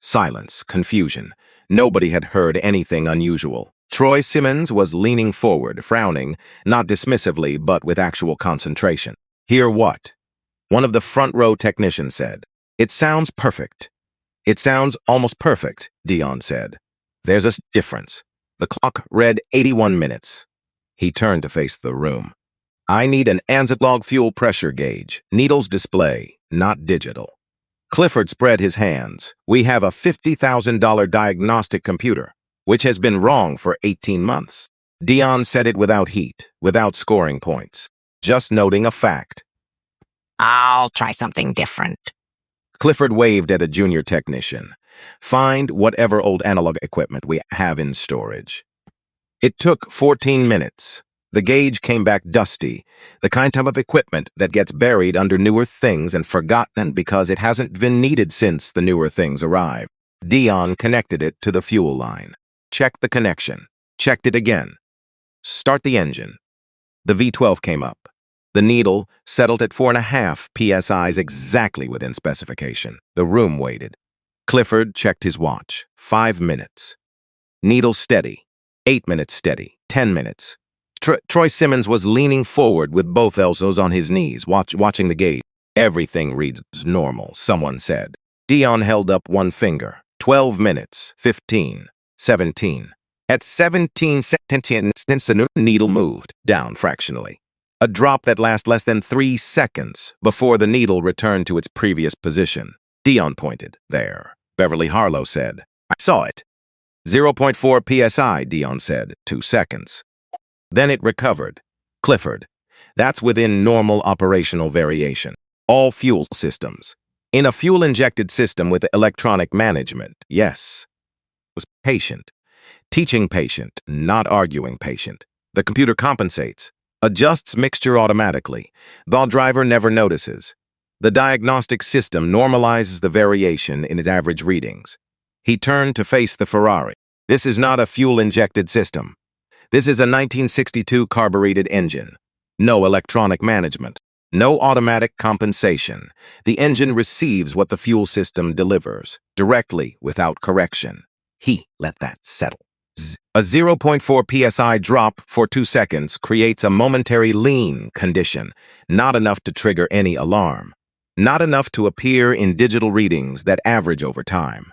Silence, confusion. Nobody had heard anything unusual. Troy Simmons was leaning forward, frowning, not dismissively, but with actual concentration. Hear what? One of the front-row technicians said. It sounds perfect. It sounds almost perfect, Dion said. There's a difference. The clock read 81 minutes. He turned to face the room. I need an analog fuel pressure gauge, needles display, not digital. Clifford spread his hands. We have a $50,000 diagnostic computer, which has been wrong for 18 months. Dion said it without heat, without scoring points, just noting a fact. I'll try something different. Clifford waved at a junior technician. Find whatever old analog equipment we have in storage. It took 14 minutes. The gauge came back dusty, the kind of equipment that gets buried under newer things and forgotten because it hasn't been needed since the newer things arrived. Dion connected it to the fuel line. Checked the connection. Checked it again. Start the engine. The V12 came up. The needle settled at 4.5 psi's, exactly within specification. The room waited. Clifford checked his watch. 5 minutes. Needle steady. 8 minutes steady. 10 minutes. Troy Simmons was leaning forward with both elbows on his knees, watching the gauge. Everything reads normal, someone said. Dion held up one finger. 12 minutes. 15. 17. At 17 seconds, the needle moved down fractionally. A drop that lasted less than 3 seconds before the needle returned to its previous position. Dion pointed. There. Beverly Harlow said. I saw it. 0.4 psi, Dion said. 2 seconds. Then it recovered. Clifford. That's within normal operational variation. All fuel systems. In a fuel-injected system with electronic management, yes. Was patient. Teaching patient, not arguing patient. The computer compensates. Adjusts mixture automatically. The driver never notices. The diagnostic system normalizes the variation in its average readings. He turned to face the Ferrari. This is not a fuel-injected system. This is a 1962 carbureted engine. No electronic management. No automatic compensation. The engine receives what the fuel system delivers, directly, without correction. He let that settle. A 0.4 psi drop for 2 seconds creates a momentary lean condition, not enough to trigger any alarm. Not enough to appear in digital readings that average over time.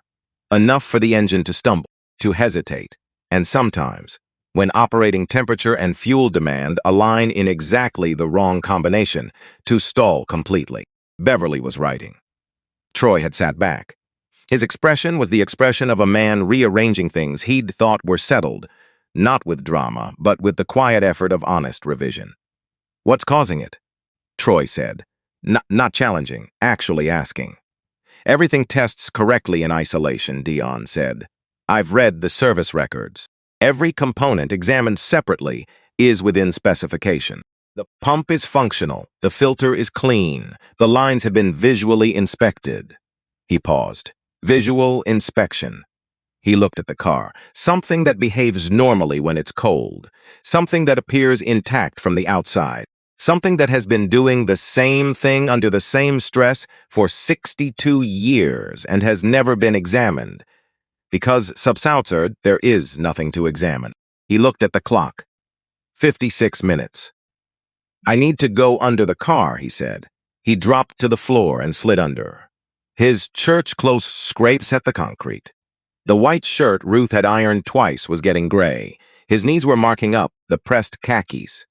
Enough for the engine to stumble, to hesitate, and sometimes, when operating temperature and fuel demand align in exactly the wrong combination, to stall completely. Beverly was writing. Troy had sat back. His expression was the expression of a man rearranging things he'd thought were settled, not with drama, but with the quiet effort of honest revision. What's causing it? Troy said. Not challenging, actually asking. Everything tests correctly in isolation, Dion said. I've read the service records. Every component examined separately is within specification. The pump is functional. The filter is clean. The lines have been visually inspected. He paused. Visual inspection. He looked at the car. Something that behaves normally when it's cold. Something that appears intact from the outside. Something that has been doing the same thing under the same stress for 62 years and has never been examined. Because subsaucer, there is nothing to examine. He looked at the clock. 56 minutes. I need to go under the car, he said. He dropped to the floor and slid under. His church clothes scrapes at the concrete. The white shirt Ruth had ironed twice was getting gray. His knees were marking up the pressed khakis.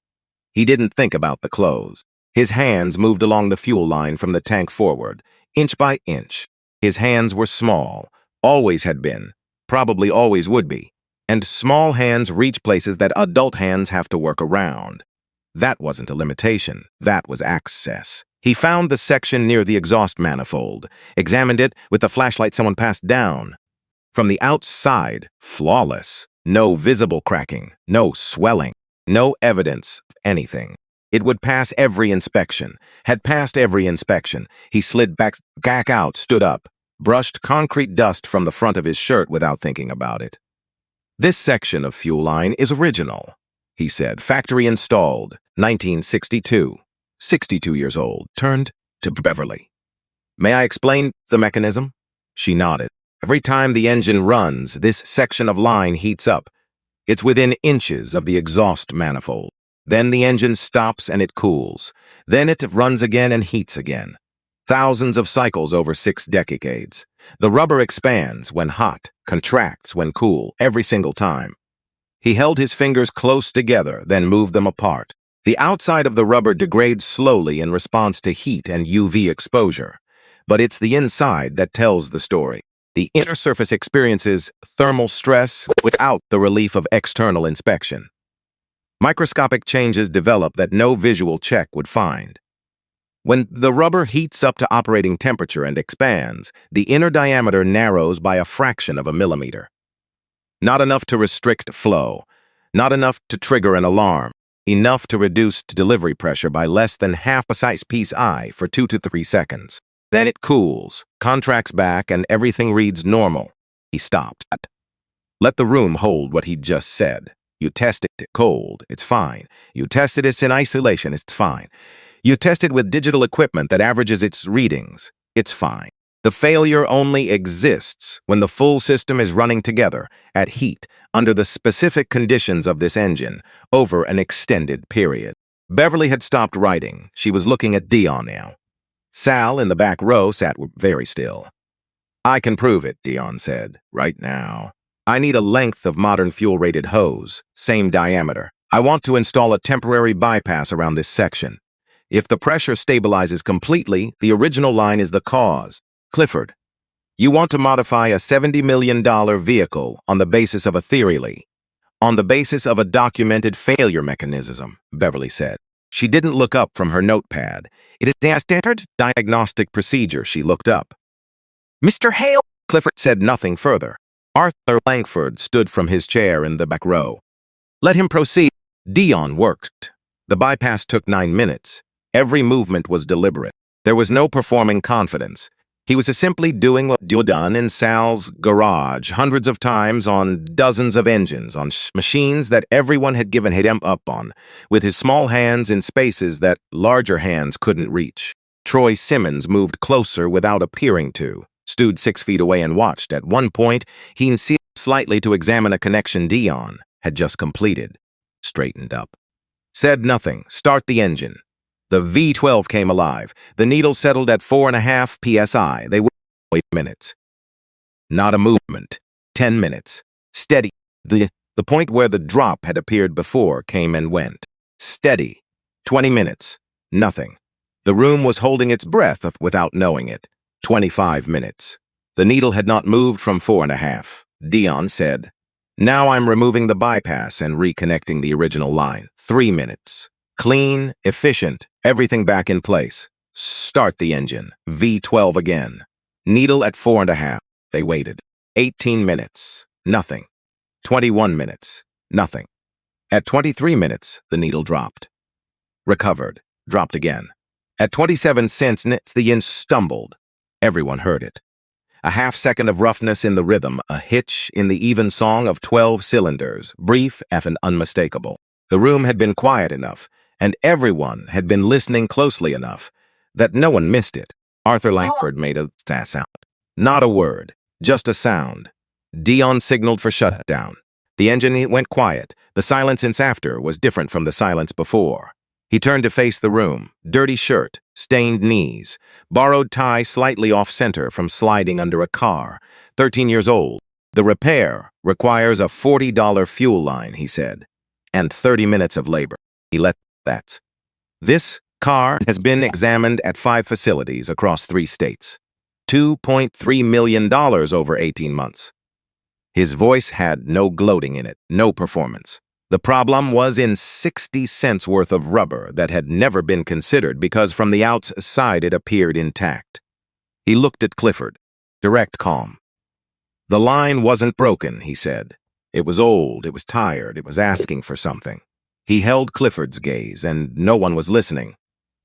He didn't think about the clothes. His hands moved along the fuel line from the tank forward, inch by inch. His hands were small, always had been, probably always would be. And small hands reach places that adult hands have to work around. That wasn't a limitation, that was access. He found the section near the exhaust manifold, examined it with the flashlight someone passed down. From the outside, flawless. No visible cracking, no swelling, no evidence of anything. It would pass every inspection, had passed every inspection. He slid back out, stood up, brushed concrete dust from the front of his shirt without thinking about it. This section of fuel line is original, he said. Factory installed, 1962. 62 years old, turned to Beverly. May I explain the mechanism? She nodded. Every time the engine runs, this section of line heats up. It's within inches of the exhaust manifold. Then the engine stops and it cools. Then it runs again and heats again. Thousands of cycles over 6 decades. The rubber expands when hot, contracts when cool, every single time. He held his fingers close together, then moved them apart. The outside of the rubber degrades slowly in response to heat and UV exposure. But it's the inside that tells the story. The inner surface experiences thermal stress without the relief of external inspection. Microscopic changes develop that no visual check would find. When the rubber heats up to operating temperature and expands, the inner diameter narrows by a fraction of a millimeter. Not enough to restrict flow, not enough to trigger an alarm, enough to reduce delivery pressure by less than half a psi for 2 to 3 seconds. Then it cools, contracts back, and everything reads normal. He stopped. Let the room hold what he'd just said. You test it cold, it's fine. You tested it in isolation, it's fine. You test it with digital equipment that averages its readings, it's fine. The failure only exists when the full system is running together, at heat, under the specific conditions of this engine, over an extended period. Beverly had stopped writing. She was looking at Dion now. Sal, in the back row, sat very still. I can prove it, Dion said, right now. I need a length of modern fuel-rated hose, same diameter. I want to install a temporary bypass around this section. If the pressure stabilizes completely, the original line is the cause. Clifford, you want to modify a $70 million vehicle on the basis of a theory, on the basis of a documented failure mechanism, Beverly said. She didn't look up from her notepad. It is a standard diagnostic procedure, she looked up. Mr. Hale, Clifford said nothing further. Arthur Langford stood from his chair in the back row. Let him proceed. Dion worked. The bypass took 9 minutes. Every movement was deliberate. There was no performing confidence. He was simply doing what you done in Sal's garage hundreds of times on dozens of engines, on machines that everyone had given him up on, with his small hands in spaces that larger hands couldn't reach. Troy Simmons moved closer without appearing to, stood 6 feet away and watched. At one point, he insisted slightly to examine a connection Dion had just completed. Straightened up. Said nothing. Start the engine. The V12 came alive. The needle settled at 4.5 psi. They waited minutes. Not a movement. 10 minutes. Steady. The point where the drop had appeared before came and went. Steady. 20 minutes. Nothing. The room was holding its breath without knowing it. 25 minutes. The needle had not moved from 4.5. Dion said, now I'm removing the bypass and reconnecting the original line. 3 minutes. Clean, efficient, everything back in place. Start the engine. V12 again. Needle at 4.5. They waited. 18 minutes. Nothing. 21 minutes. Nothing. At 23 minutes, the needle dropped. Recovered. Dropped again. At 27 cents, the engine stumbled. Everyone heard it. A half-second of roughness in the rhythm, a hitch in the even song of 12 cylinders, brief and unmistakable. The room had been quiet enough, and everyone had been listening closely enough, that no one missed it. Arthur Langford made a sound. Not a word, just a sound. Dion signaled for shutdown. The engine went quiet. The silence since after was different from the silence before. He turned to face the room. Dirty shirt, stained knees, borrowed tie slightly off-center from sliding under a car. 13 years old. The repair requires a $40 fuel line, he said, and 30 minutes of labor. He let that. This car has been examined at 5 facilities across 3 states. $2.3 million over 18 months. His voice had no gloating in it, no performance. The problem was in 60 cents worth of rubber that had never been considered because from the outside it appeared intact. He looked at Clifford. Direct calm. The line wasn't broken, he said. It was old, it was tired, it was asking for something. He held Clifford's gaze, and no one was listening.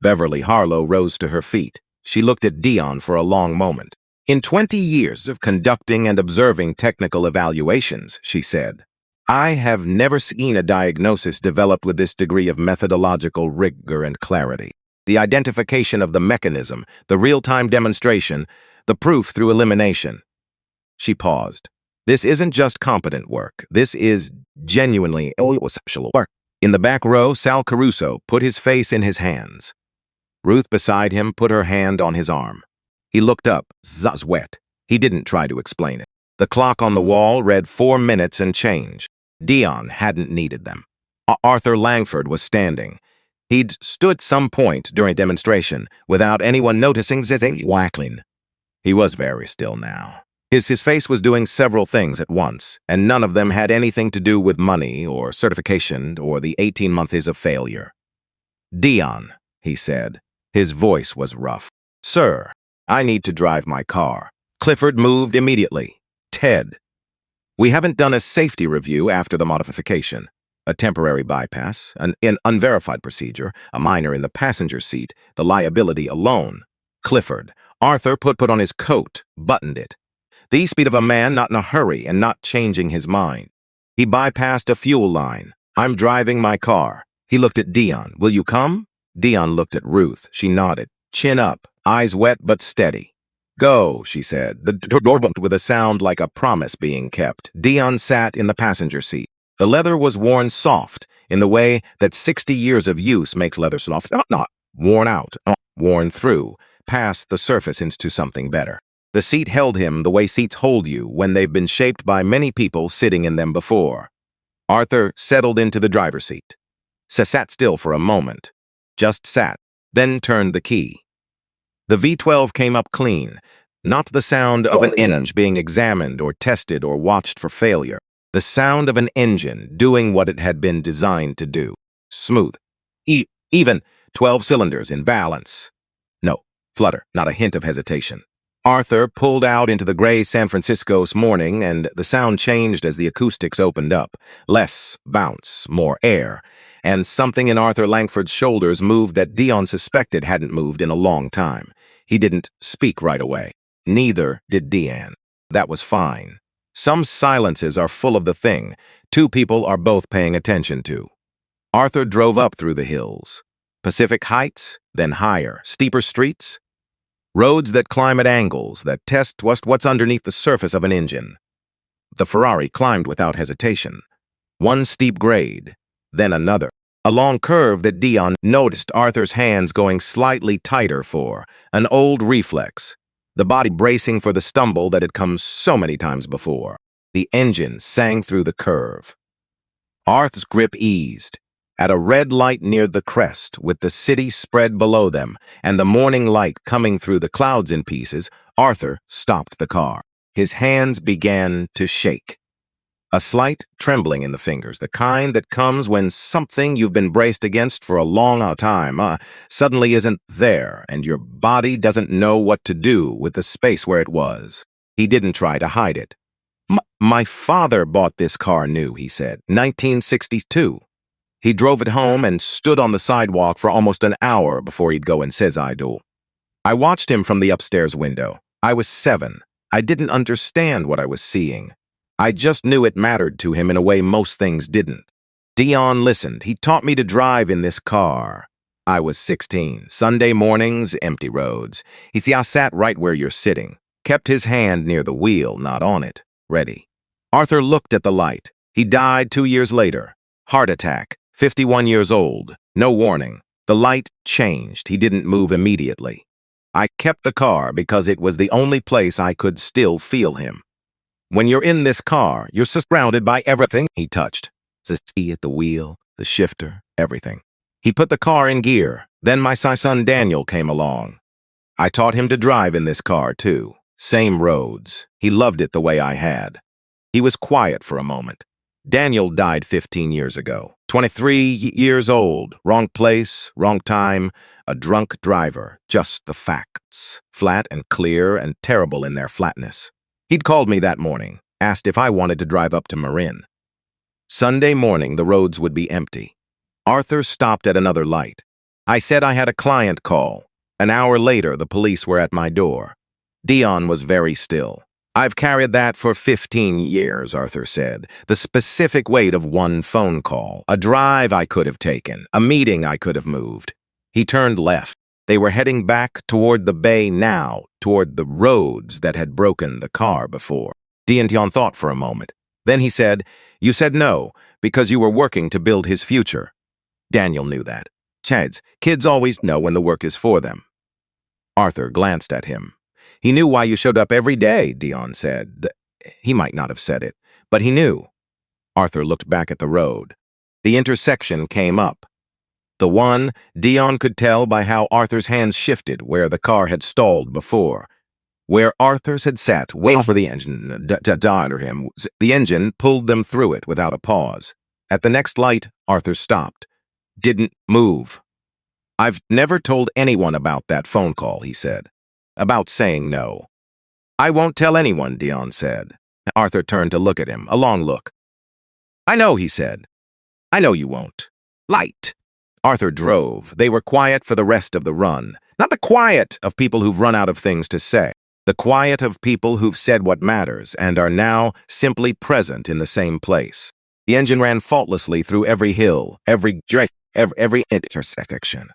Beverly Harlow rose to her feet. She looked at Dion for a long moment. In 20 years of conducting and observing technical evaluations, she said, I have never seen a diagnosis developed with this degree of methodological rigor and clarity. The identification of the mechanism, the real-time demonstration, the proof through elimination. She paused. This isn't just competent work. This is genuinely exceptional work. In the back row, Sal Caruso put his face in his hands. Ruth beside him put her hand on his arm. He looked up, zuz wet. He didn't try to explain it. The clock on the wall read 4 minutes and change. Dion hadn't needed them. Arthur Langford was standing. He'd stood some point during demonstration without anyone noticing Zizzy Wackling. He was very still now. His face was doing several things at once, and none of them had anything to do with money or certification or the 18 months of failure. Dion, he said. His voice was rough. Sir, I need to drive my car. Clifford moved immediately. Ted. We haven't done a safety review after the modification. A temporary bypass, an unverified procedure, a minor in the passenger seat, the liability alone. Clifford. Arthur put on his coat, buttoned it. The speed of a man not in a hurry and not changing his mind. He bypassed a fuel line. I'm driving my car. He looked at Dion. Will you come? Dion looked at Ruth. She nodded. Chin up, eyes wet but steady. Go, she said, the door bumped with a sound like a promise being kept. Dion sat in the passenger seat. The leather was worn soft, in the way that 60 years of use makes leather soft. Not worn out, worn through, past the surface into something better. The seat held him the way seats hold you when they've been shaped by many people sitting in them before. Arthur settled into the driver's seat. Sat still for a moment. Just sat, then turned the key. The V12 came up clean, not the sound of an engine being examined or tested or watched for failure. The sound of an engine doing what it had been designed to do. Smooth. Even 12 cylinders in balance. No, flutter, not a hint of hesitation. Arthur pulled out into the gray San Francisco's morning, and the sound changed as the acoustics opened up. Less bounce, more air, and something in Arthur Langford's shoulders moved that Dion suspected hadn't moved in a long time. He didn't speak right away. Neither did Diane. That was fine. Some silences are full of the thing two people are both paying attention to. Arthur drove up through the hills. Pacific Heights, then higher, steeper streets. Roads that climb at angles, that test what's underneath the surface of an engine. The Ferrari climbed without hesitation. One steep grade, then another. A long curve that Dion noticed Arthur's hands going slightly tighter for, an old reflex. The body bracing for the stumble that had come so many times before. The engine sang through the curve. Arthur's grip eased. At a red light near the crest, with the city spread below them and the morning light coming through the clouds in pieces, Arthur stopped the car. His hands began to shake. A slight trembling in the fingers, the kind that comes when something you've been braced against for a long time suddenly isn't there, and your body doesn't know what to do with the space where it was. He didn't try to hide it. My father bought this car new, he said, 1962. He drove it home and stood on the sidewalk for almost an hour before he'd go and says I do. I watched him from the upstairs window. I was 7. I didn't understand what I was seeing. I just knew it mattered to him in a way most things didn't. Dion listened. He taught me to drive in this car. I was 16. Sunday mornings, empty roads. He see, I sat right where you're sitting. Kept his hand near the wheel, not on it. Ready. Arthur looked at the light. He died 2 years later. Heart attack. 51 years old. No warning. The light changed. He didn't move immediately. I kept the car because it was the only place I could still feel him. When you're in this car, you're surrounded by everything he touched. The seat at the wheel, the shifter, everything. He put the car in gear. Then my son Daniel came along. I taught him to drive in this car, too. Same roads. He loved it the way I had. He was quiet for a moment. Daniel died 15 years ago. 23 years old, wrong place, wrong time, a drunk driver, just the facts. Flat and clear and terrible in their flatness. He'd called me that morning, asked if I wanted to drive up to Marin. Sunday morning, the roads would be empty. Arthur stopped at another light. I said I had a client call. An hour later, the police were at my door. Dion was very still. I've carried that for 15 years, Arthur said. The specific weight of one phone call, a drive I could have taken, a meeting I could have moved. He turned left. They were heading back toward the bay now, toward the roads that had broken the car before. Dion thought for a moment. Then he said, "You said no, because you were working to build his future." Daniel knew that. Kids always know when the work is for them. Arthur glanced at him. "He knew why you showed up every day," Dion said. He might not have said it, but he knew. Arthur looked back at the road. The intersection came up. The one, Dion could tell by how Arthur's hands shifted where the car had stalled before. Where Arthur's had sat, waiting for the engine to under him. The engine pulled them through it without a pause. At the next light, Arthur stopped. Didn't move. "I've never told anyone about that phone call," he said. "About saying no." "I won't tell anyone," Dion said. Arthur turned to look at him, a long look. "I know," he said. "I know you won't." Light. Arthur drove. They were quiet for the rest of the run. Not the quiet of people who've run out of things to say. The quiet of people who've said what matters and are now simply present in the same place. The engine ran faultlessly through every hill, every intersection.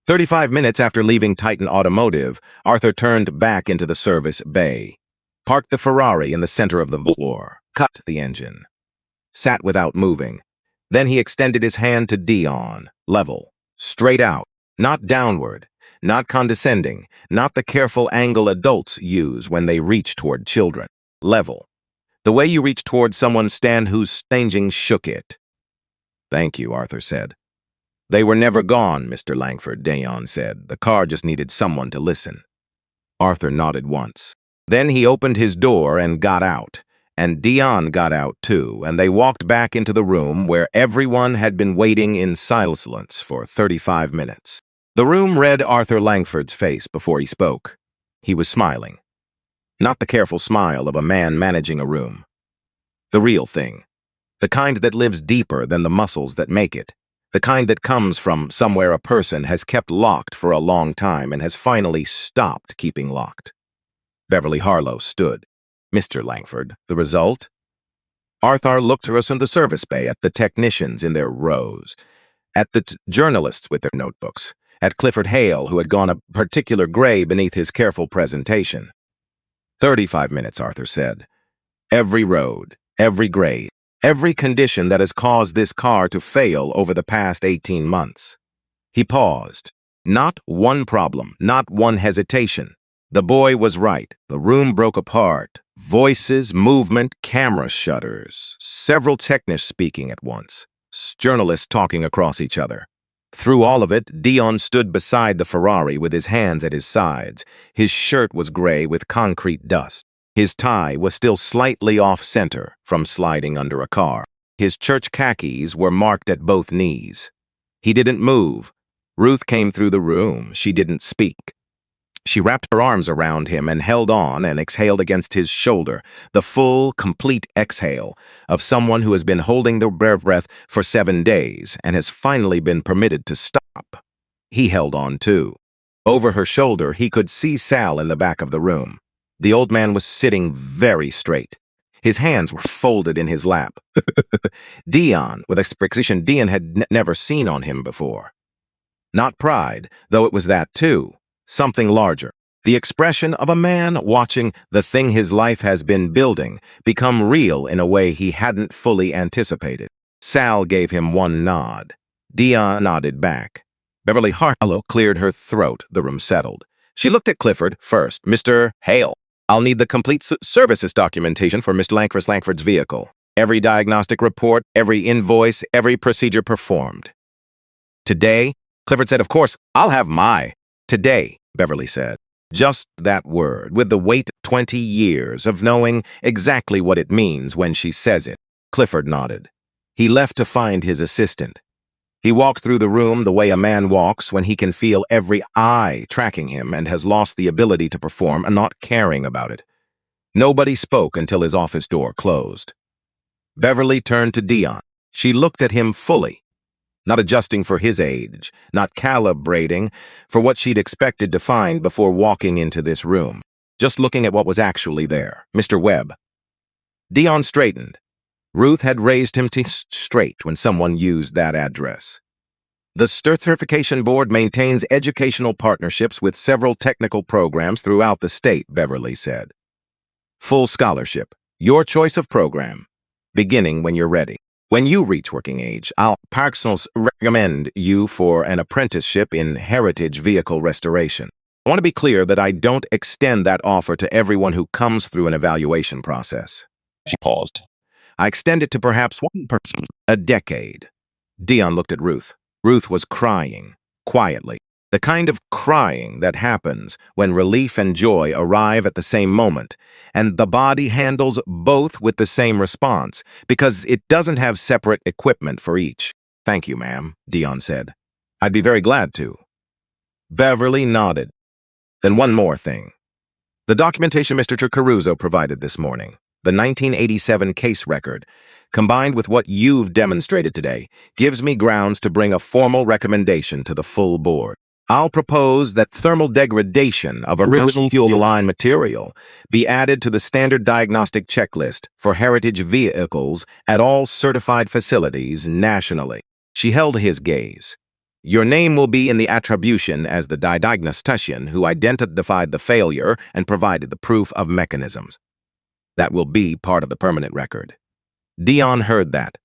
35 minutes after leaving Titan Automotive, Arthur turned back into the service bay, parked the Ferrari in the center of the floor, cut the engine, sat without moving. Then he extended his hand to Dion, level, straight out, not downward, not condescending, not the careful angle adults use when they reach toward children. Level. The way you reach toward someone whose staging shook it. "Thank you," Arthur said. "They were never gone, Mr. Langford," Dion said. "The car just needed someone to listen." Arthur nodded once. Then he opened his door and got out. And Dion got out too, and they walked back into the room where everyone had been waiting in silence for 35 minutes. The room read Arthur Langford's face before he spoke. He was smiling. Not the careful smile of a man managing a room. The real thing. The kind that lives deeper than the muscles that make it. The kind that comes from somewhere a person has kept locked for a long time and has finally stopped keeping locked. Beverly Harlow stood. "Mr. Langford, the result?" Arthur looked to us in the service bay, at the technicians in their rows, at the journalists with their notebooks, at Clifford Hale, who had gone a particular gray beneath his careful presentation. 35 minutes, Arthur said. Every road, every grade, every condition that has caused this car to fail over the past 18 months. He paused. Not one problem, not one hesitation. The boy was right. The room broke apart. Voices, movement, camera shutters. Several technicians speaking at once. Journalists talking across each other. Through all of it, Dion stood beside the Ferrari with his hands at his sides. His shirt was gray with concrete dust. His tie was still slightly off-center from sliding under a car. His church khakis were marked at both knees. He didn't move. Ruth came through the room. She didn't speak. She wrapped her arms around him and held on and exhaled against his shoulder, the full, complete exhale of someone who has been holding their breath for 7 days and has finally been permitted to stop. He held on too. Over her shoulder, he could see Sal in the back of the room. The old man was sitting very straight. His hands were folded in his lap. Dion, with expression Dion had never seen on him before. Not pride, though it was that too. Something larger. The expression of a man watching the thing his life has been building become real in a way he hadn't fully anticipated. Sal gave him one nod. Dion nodded back. Beverly Harlow cleared her throat. The room settled. She looked at Clifford first. "Mr. Hale, I'll need the complete services documentation for Mr. Langford's vehicle. Every diagnostic report, every invoice, every procedure performed." "Today?" Clifford said, "Of course, I'll have my." "Today," Beverly said. Just that word, with the weight 20 years of knowing exactly what it means when she says it. Clifford nodded. He left to find his assistant. He walked through the room the way a man walks when he can feel every eye tracking him and has lost the ability to perform and not caring about it. Nobody spoke until his office door closed. Beverly turned to Dion. She looked at him fully, not adjusting for his age, not calibrating for what she'd expected to find before walking into this room, just looking at what was actually there. Mr. Webb. Dion straightened. Ruth had raised him to straight when someone used that address. The Certification Board maintains educational partnerships with several technical programs throughout the state, Beverly said. Full scholarship, your choice of program, beginning when you're ready. When you reach working age, I'll personally recommend you for an apprenticeship in heritage vehicle restoration. I want to be clear that I don't extend that offer to everyone who comes through an evaluation process. She paused. I extend it to perhaps one person a decade. Dion looked at Ruth. Ruth was crying, quietly. The kind of crying that happens when relief and joy arrive at the same moment, and the body handles both with the same response, because it doesn't have separate equipment for each. Thank you, ma'am, Dion said. I'd be very glad to. Beverly nodded. Then one more thing. The documentation Mr. Caruso provided this morning, the 1987 case record, combined with what you've demonstrated today, gives me grounds to bring a formal recommendation to the full board. I'll propose that thermal degradation of original fuel line material be added to the standard diagnostic checklist for heritage vehicles at all certified facilities nationally. She held his gaze. Your name will be in the attribution as the diagnostician who identified the failure and provided the proof of mechanisms. That will be part of the permanent record. Dion heard that.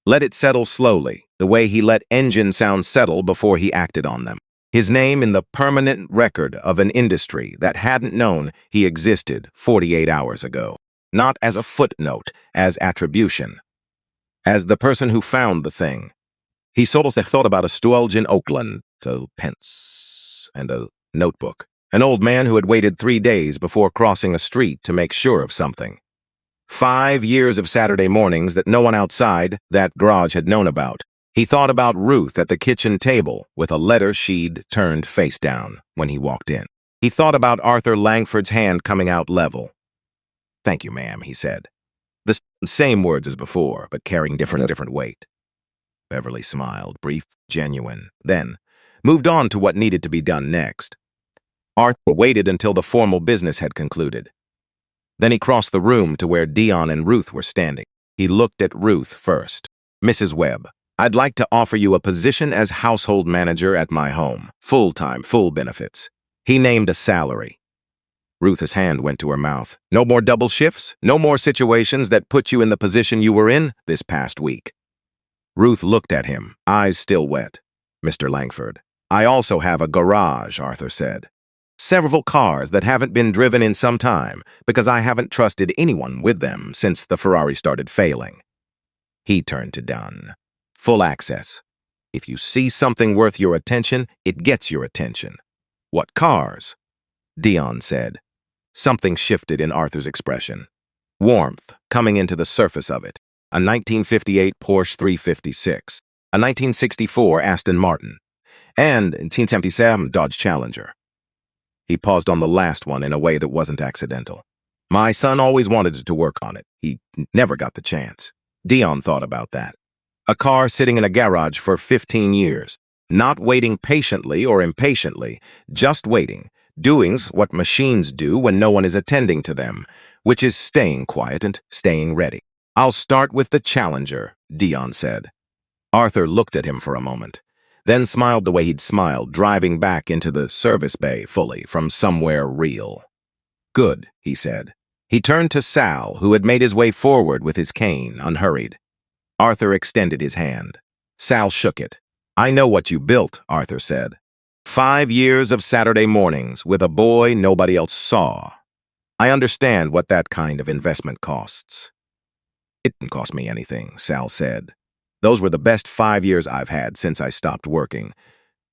Let it settle slowly, the way he let engine sounds settle before he acted on them. His name in the permanent record of an industry that hadn't known he existed 48 hours ago. Not as a footnote, as attribution. As the person who found the thing. He sort of thought about a steward in Oakland, a pence, and a notebook. An old man who had waited 3 days before crossing a street to make sure of something. 5 years of Saturday mornings that no one outside that garage had known about. He thought about Ruth at the kitchen table with a letter she'd turned face down when he walked in. He thought about Arthur Langford's hand coming out level. Thank you, ma'am, he said. The same words as before, but carrying different weight. Beverly smiled, brief, genuine, then moved on to what needed to be done next. Arthur waited until the formal business had concluded. Then he crossed the room to where Dion and Ruth were standing. He looked at Ruth first. Mrs. Webb, I'd like to offer you a position as household manager at my home. Full-time, full benefits. He named a salary. Ruth's hand went to her mouth. No more double shifts? No more situations that put you in the position you were in this past week? Ruth looked at him, eyes still wet. Mr. Langford, I also have a garage, Arthur said. Several cars that haven't been driven in some time because I haven't trusted anyone with them since the Ferrari started failing. He turned to Don. Full access. If you see something worth your attention, it gets your attention. What cars? Dion said. Something shifted in Arthur's expression. Warmth coming into the surface of it. A 1958 Porsche 356, a 1964 Aston Martin, and a 1977 Dodge Challenger. He paused on the last one in a way that wasn't accidental. My son always wanted to work on it. He never got the chance. Dion thought about that. A car sitting in a garage for 15 years, not waiting patiently or impatiently, just waiting, doing what machines do when no one is attending to them, which is staying quiet and staying ready. I'll start with the Challenger, Dion said. Arthur looked at him for a moment, then smiled the way he'd smiled, driving back into the service bay fully from somewhere real. Good, he said. He turned to Sal, who had made his way forward with his cane, unhurried. Arthur extended his hand. Sal shook it. I know what you built, Arthur said. 5 years of Saturday mornings with a boy nobody else saw. I understand what that kind of investment costs. It didn't cost me anything, Sal said. Those were the best 5 years I've had since I stopped working.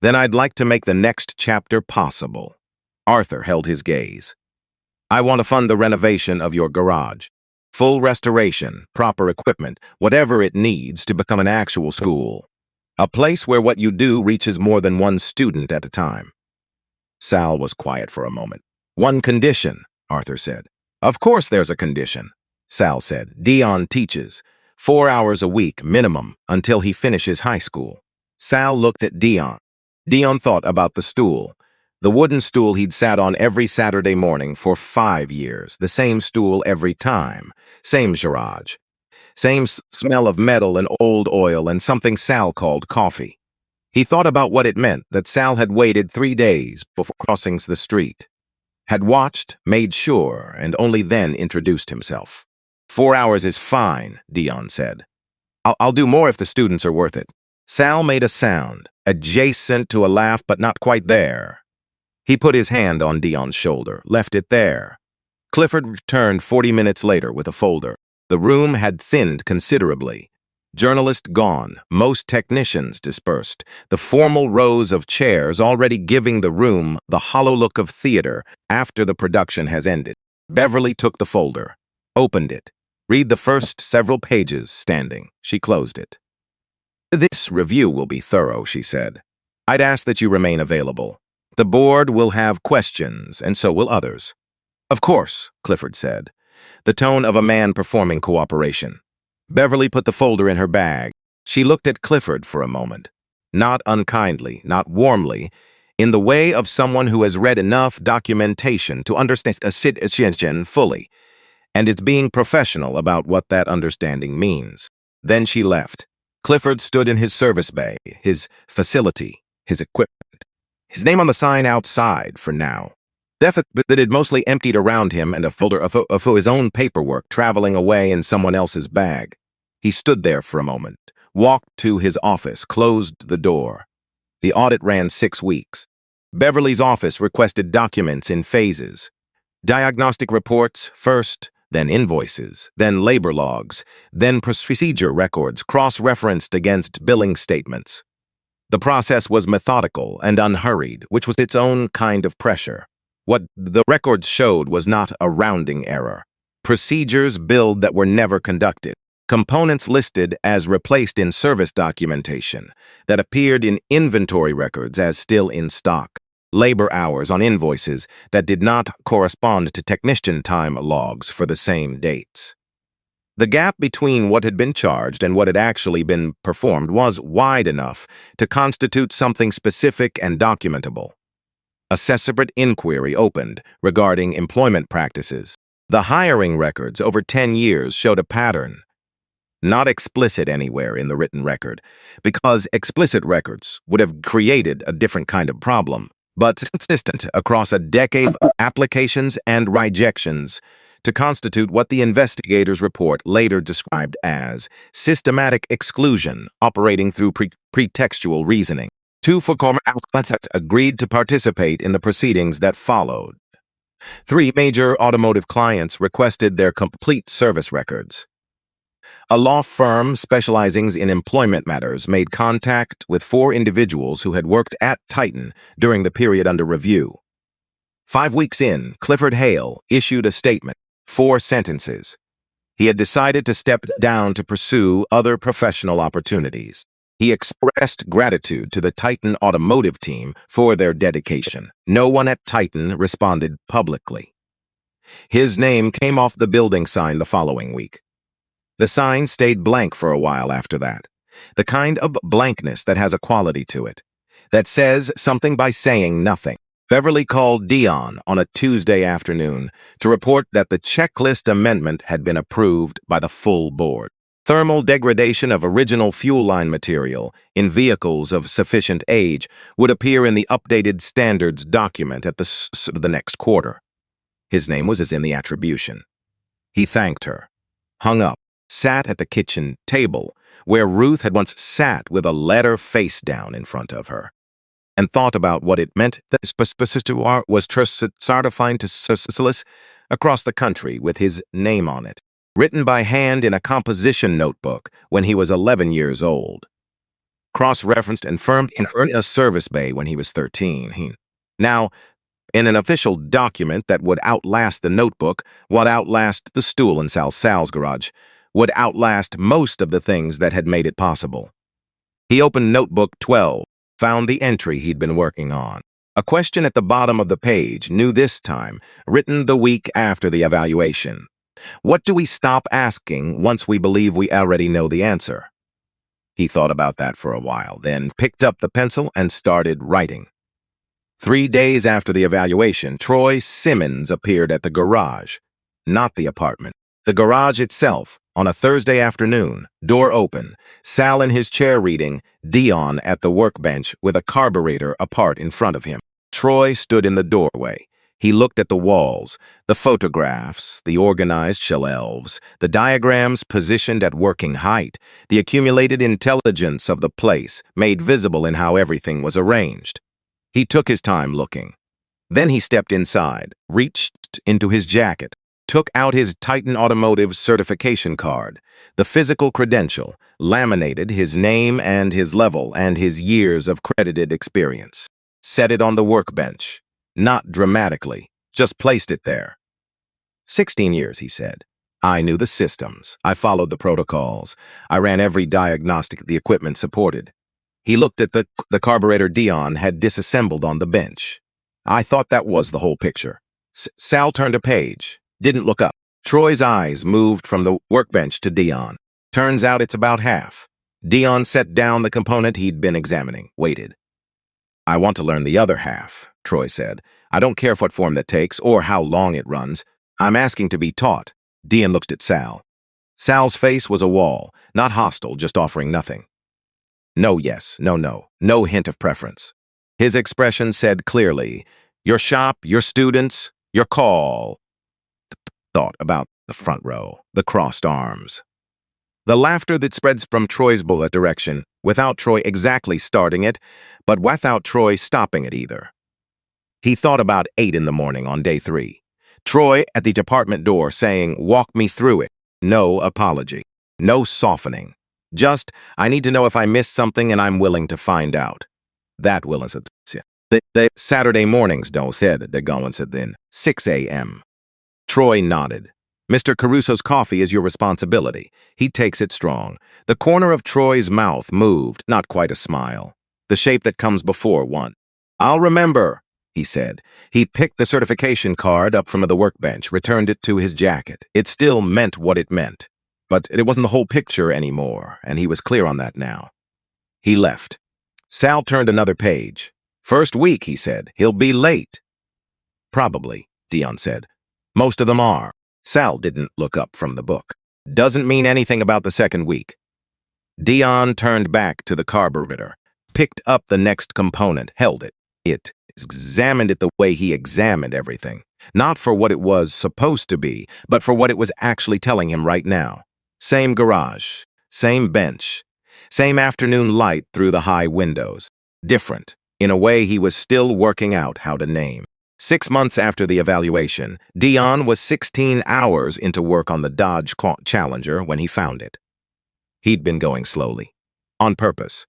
Then I'd like to make the next chapter possible. Arthur held his gaze. I want to fund the renovation of your garage. Full restoration, proper equipment, whatever it needs to become an actual school. A place where what you do reaches more than one student at a time. Sal was quiet for a moment. One condition, Arthur said. Of course there's a condition, Sal said. Dion teaches. 4 hours a week, minimum, until he finishes high school. Sal looked at Dion. Dion thought about the stool. The wooden stool he'd sat on every Saturday morning for 5 years. The same stool every time. Same garage. Same smell of metal and old oil and something Sal called coffee. He thought about what it meant that Sal had waited 3 days before crossing the street. Had watched, made sure, and only then introduced himself. 4 hours is fine, Dion said. I'll do more if the students are worth it. Sal made a sound, adjacent to a laugh but not quite there. He put his hand on Dion's shoulder, left it there. Clifford returned 40 minutes later with a folder. The room had thinned considerably. Journalists gone, most technicians dispersed, the formal rows of chairs already giving the room the hollow look of theater after the production has ended. Beverly took the folder, opened it. Read the first several pages standing. She closed it. This review will be thorough, she said. I'd ask that you remain available. The board will have questions, and so will others. Of course, Clifford said, the tone of a man performing cooperation. Beverly put the folder in her bag. She looked at Clifford for a moment. Not unkindly, not warmly, in the way of someone who has read enough documentation to understand a situation fully, and is being professional about what that understanding means. Then she left. Clifford stood in his service bay, his facility, his equipment. His name on the sign outside for now. That had mostly emptied around him and a folder of his own paperwork traveling away in someone else's bag. He stood there for a moment, walked to his office, closed the door. The audit ran 6 weeks. Beverly's office requested documents in phases. Diagnostic reports first, then invoices, then labor logs, then procedure records cross-referenced against billing statements. The process was methodical and unhurried, which was its own kind of pressure. What the records showed was not a rounding error. Procedures billed that were never conducted. Components listed as replaced in service documentation that appeared in inventory records as still in stock. Labor hours on invoices that did not correspond to technician time logs for the same dates. The gap between what had been charged and what had actually been performed was wide enough to constitute something specific and documentable. A separate inquiry opened regarding employment practices. The hiring records over 10 years showed a pattern. Not explicit anywhere in the written record, because explicit records would have created a different kind of problem, but consistent across a decade of applications and rejections to constitute what the investigators' report later described as systematic exclusion operating through pretextual reasoning. 2 former outlets agreed to participate in the proceedings that followed. 3 major automotive clients requested their complete service records. A law firm specializing in employment matters made contact with 4 individuals who had worked at Titan during the period under review. 5 weeks in, Clifford Hale issued a statement, 4 sentences. He had decided to step down to pursue other professional opportunities. He expressed gratitude to the Titan automotive team for their dedication. No one at Titan responded publicly. His name came off the building sign the following week. The sign stayed blank for a while after that, the kind of blankness that has a quality to it, that says something by saying nothing. Beverly called Dion on a Tuesday afternoon to report that the checklist amendment had been approved by the full board. Thermal degradation of original fuel line material in vehicles of sufficient age would appear in the updated standards document at the next quarter. His name was as in the attribution. He thanked her, hung up, sat at the kitchen table where Ruth had once sat with a letter face down in front of her, and thought about what it meant that Specistuar was certified to Sicilis across the country with his name on it, written by hand in a composition notebook when he was 11 years old. Cross-referenced and firmed in a service bay when he was 13. Now, in an official document that would outlast the notebook, would outlast the stool in Sal's garage, would outlast most of the things that had made it possible. He opened Notebook 12, found the entry he'd been working on. A question at the bottom of the page, new this time, written the week after the evaluation. What do we stop asking once we believe we already know the answer? He thought about that for a while, then picked up the pencil and started writing. 3 days after the evaluation, Troy Simmons appeared at the garage, not the apartment. The garage itself, on a Thursday afternoon, door open, Sal in his chair reading, Dion at the workbench with a carburetor apart in front of him. Troy stood in the doorway. He looked at the walls, the photographs, the organized shelves, the diagrams positioned at working height, the accumulated intelligence of the place made visible in how everything was arranged. He took his time looking. Then he stepped inside, reached into his jacket, took out his Titan Automotive certification card, the physical credential, laminated his name and his level and his years of credited experience. Set it on the workbench. Not dramatically, just placed it there. 16 years, he said. I knew the systems. I followed the protocols. I ran every diagnostic the equipment supported. He looked at the carburetor Dion had disassembled on the bench. I thought that was the whole picture. Sal turned a page, didn't look up. Troy's eyes moved from the workbench to Dion. Turns out it's about half. Dion set down the component he'd been examining, waited. I want to learn the other half, Troy said. I don't care what form that takes or how long it runs. I'm asking to be taught. Dion looked at Sal. Sal's face was a wall, not hostile, just offering nothing. No yes, no hint of preference. His expression said clearly, your shop, your students, your call. Thought about the front row, the crossed arms. The laughter that spreads from Troy's bullet direction, without Troy exactly starting it, but without Troy stopping it either. He thought about 8 in the morning on day 3. Troy at the department door saying, walk me through it. No apology. No softening. Just, I need to know if I missed something and I'm willing to find out. That willing said. The Saturday mornings, no said, the Gowan said then. 6 a.m. Troy nodded. Mr. Caruso's coffee is your responsibility. He takes it strong. The corner of Troy's mouth moved, not quite a smile. The shape that comes before one. I'll remember, he said. He picked the certification card up from the workbench, returned it to his jacket. It still meant what it meant. But it wasn't the whole picture anymore, and he was clear on that now. He left. Sal turned another page. First week, he said. He'll be late. Probably, Dion said. Most of them are. Sal didn't look up from the book. Doesn't mean anything about the second week. Dion turned back to the carburetor, picked up the next component, held it. It examined it the way he examined everything. Not for what it was supposed to be, but for what it was actually telling him right now. Same garage, same bench, same afternoon light through the high windows. Different, in a way he was still working out how to name. 6 months after the evaluation, Dion was 16 hours into work on the Dodge Challenger when he found it. He'd been going slowly, on purpose.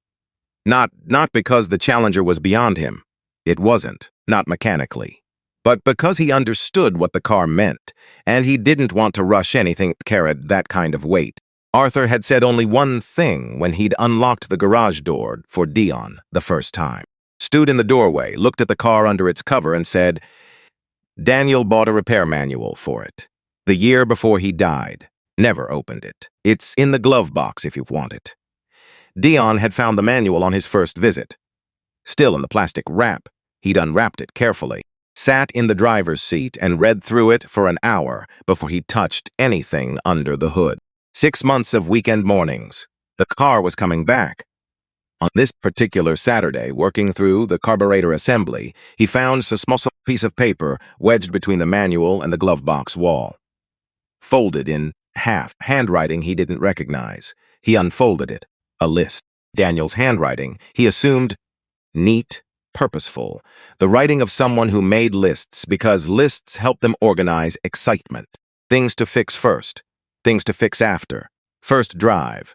Not because the Challenger was beyond him. It wasn't, not mechanically. But because he understood what the car meant, and he didn't want to rush anything that carried that kind of weight. Arthur had said only one thing when he'd unlocked the garage door for Dion the first time. Stood in the doorway, looked at the car under its cover and said, Daniel bought a repair manual for it. The year before he died. Never opened it. It's in the glove box if you want it. Dion had found the manual on his first visit. Still in the plastic wrap, he'd unwrapped it carefully, sat in the driver's seat and read through it for an hour before he touched anything under the hood. 6 months of weekend mornings. The car was coming back. On this particular Saturday, working through the carburetor assembly, he found a small piece of paper wedged between the manual and the glove box wall. Folded in half, handwriting he didn't recognize. He unfolded it. A list. Daniel's handwriting, he assumed, neat, purposeful. The writing of someone who made lists because lists help them organize excitement. Things to fix first. Things to fix after. First drive.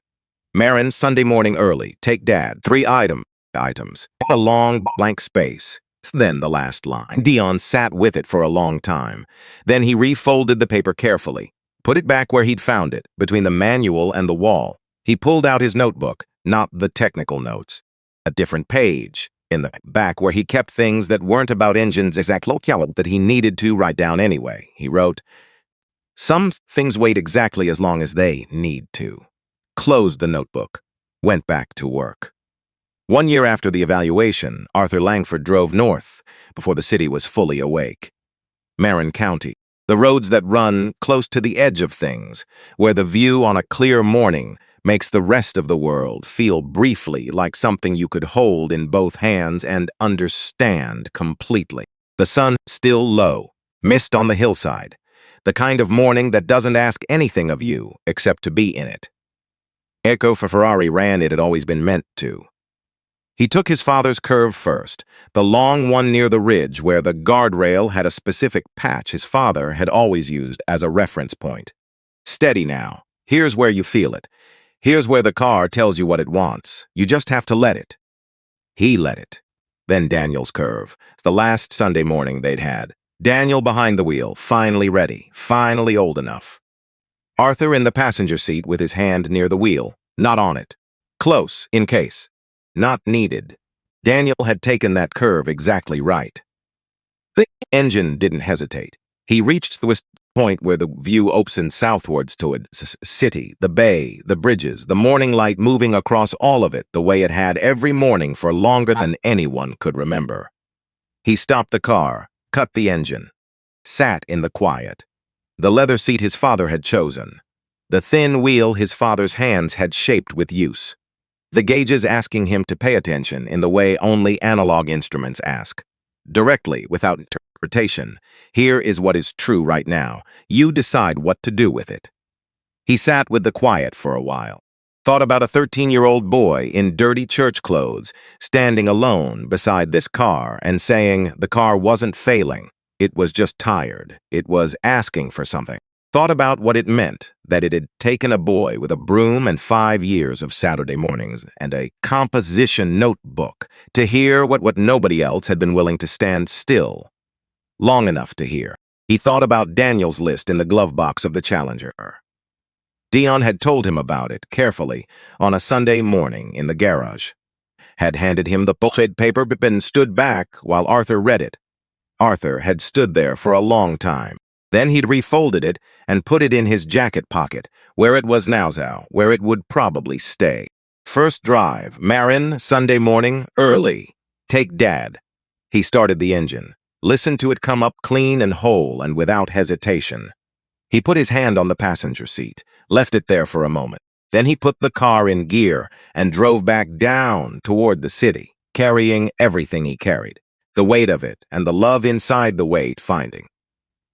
Marin, Sunday morning early. Take Dad. 3 items. A long blank space. Then the last line. Dion sat with it for a long time. Then he refolded the paper carefully, put it back where he'd found it, between the manual and the wall. He pulled out his notebook, not the technical notes. A different page, in the back where he kept things that weren't about engines exactly that he needed to write down anyway. He wrote, "Some things wait exactly as long as they need to." Closed the notebook, went back to work. 1 year after the evaluation, Arthur Langford drove north before the city was fully awake. Marin County, the roads that run close to the edge of things, where the view on a clear morning makes the rest of the world feel briefly like something you could hold in both hands and understand completely. The sun still low, mist on the hillside, the kind of morning that doesn't ask anything of you except to be in it. Echo for Ferrari ran it had always been meant to. He took his father's curve first, the long one near the ridge where the guardrail had a specific patch his father had always used as a reference point. Steady now. Here's where you feel it. Here's where the car tells you what it wants. You just have to let it. He let it. Then Daniel's curve. It's the last Sunday morning they'd had. Daniel behind the wheel, finally ready, finally old enough. Arthur in the passenger seat with his hand near the wheel, not on it. Close, in case. Not needed. Daniel had taken that curve exactly right. The engine didn't hesitate. He reached the point where the view opened southwards toward city, the bay, the bridges, the morning light moving across all of it the way it had every morning for longer than anyone could remember. He stopped the car, cut the engine, sat in the quiet. The leather seat his father had chosen. The thin wheel his father's hands had shaped with use. The gauges asking him to pay attention in the way only analog instruments ask. Directly, without interpretation. Here is what is true right now. You decide what to do with it. He sat with the quiet for a while. Thought about a 13-year-old boy in dirty church clothes, standing alone beside this car and saying the car wasn't failing. It was just tired. It was asking for something. Thought about what it meant that it had taken a boy with a broom and 5 years of Saturday mornings and a composition notebook to hear what nobody else had been willing to stand still long enough to hear. He thought about Daniel's list in the glove box of the Challenger. Dion had told him about it carefully on a Sunday morning in the garage. Had handed him the bullshit paper and stood back while Arthur read it. Arthur had stood there for a long time. Then he'd refolded it and put it in his jacket pocket, where it was now, where it would probably stay. First drive, Marin, Sunday morning, early. Take Dad. He started the engine, listened to it come up clean and whole and without hesitation. He put his hand on the passenger seat, left it there for a moment. Then he put the car in gear and drove back down toward the city, carrying everything he carried, the weight of it and the love inside the weight finding.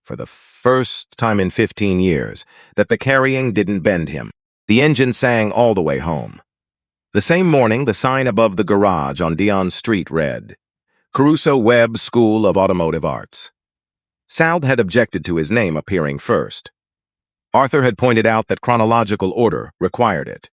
For the first time in 15 years, that the carrying didn't bend him. The engine sang all the way home. The same morning, the sign above the garage on Dion Street read, Caruso Webb School of Automotive Arts. Sal had objected to his name appearing first. Arthur had pointed out that chronological order required it.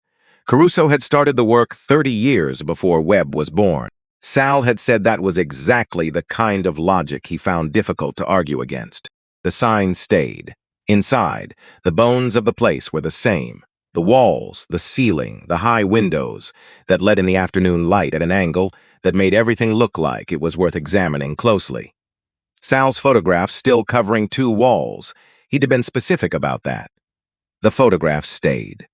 Caruso had started the work 30 years before Webb was born. Sal had said that was exactly the kind of logic he found difficult to argue against. The sign stayed. Inside, the bones of the place were the same. The walls, the ceiling, the high windows that let in the afternoon light at an angle that made everything look like it was worth examining closely. Sal's photographs still covering 2 walls. He'd have been specific about that. The photographs stayed.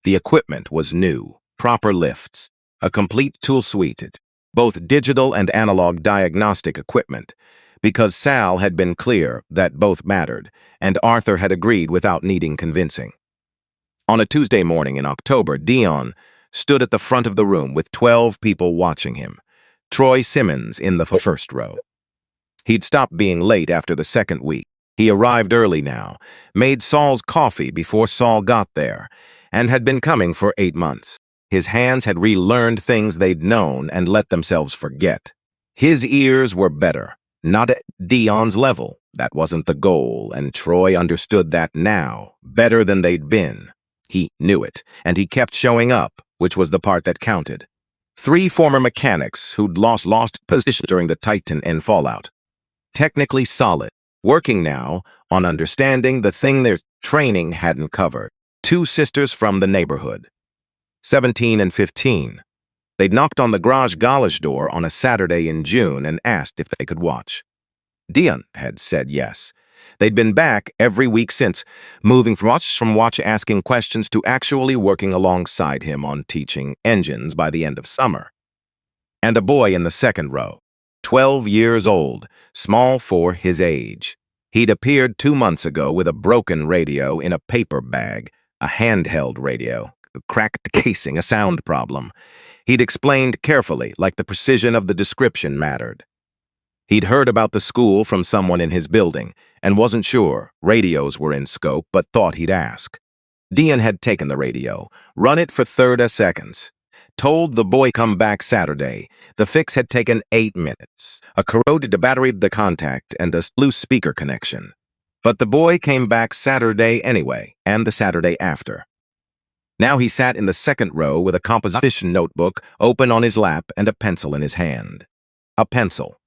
The equipment was new, proper lifts, a complete tool suite, both digital and analog diagnostic equipment, because Sal had been clear that both mattered, and Arthur had agreed without needing convincing. On a Tuesday morning in October, Dion stood at the front of the room with 12 people watching him, Troy Simmons in the first row. He'd stopped being late after the second week. He arrived early now, made Saul's coffee before Saul got there, and had been coming for 8 months. His hands had relearned things they'd known and let themselves forget. His ears were better. Not at Dion's level. That wasn't the goal, and Troy understood that now, better than they'd been. He knew it, and he kept showing up, which was the part that counted. 3 former mechanics who'd lost position during the Titan and fallout. Technically solid, working now on understanding the thing their training hadn't covered. 2 sisters from the neighborhood, 17 and 15. They'd knocked on the garage door on a Saturday in June and asked if they could watch. Dion had said yes. They'd been back every week since, moving from watch asking questions to actually working alongside him on teaching engines by the end of summer. And a boy in the second row, 12 years old, small for his age. He'd appeared 2 months ago with a broken radio in a paper bag, a handheld radio, a cracked casing, a sound problem. He'd explained carefully, like the precision of the description mattered. He'd heard about the school from someone in his building and wasn't sure radios were in scope, but thought he'd ask. Dion had taken the radio, run it for 30 seconds, told the boy come back Saturday. The fix had taken 8 minutes, a corroded battery, the contact, and a loose speaker connection. But the boy came back Saturday anyway, and the Saturday after. Now he sat in the second row with a composition notebook open on his lap and a pencil in his hand. A pencil,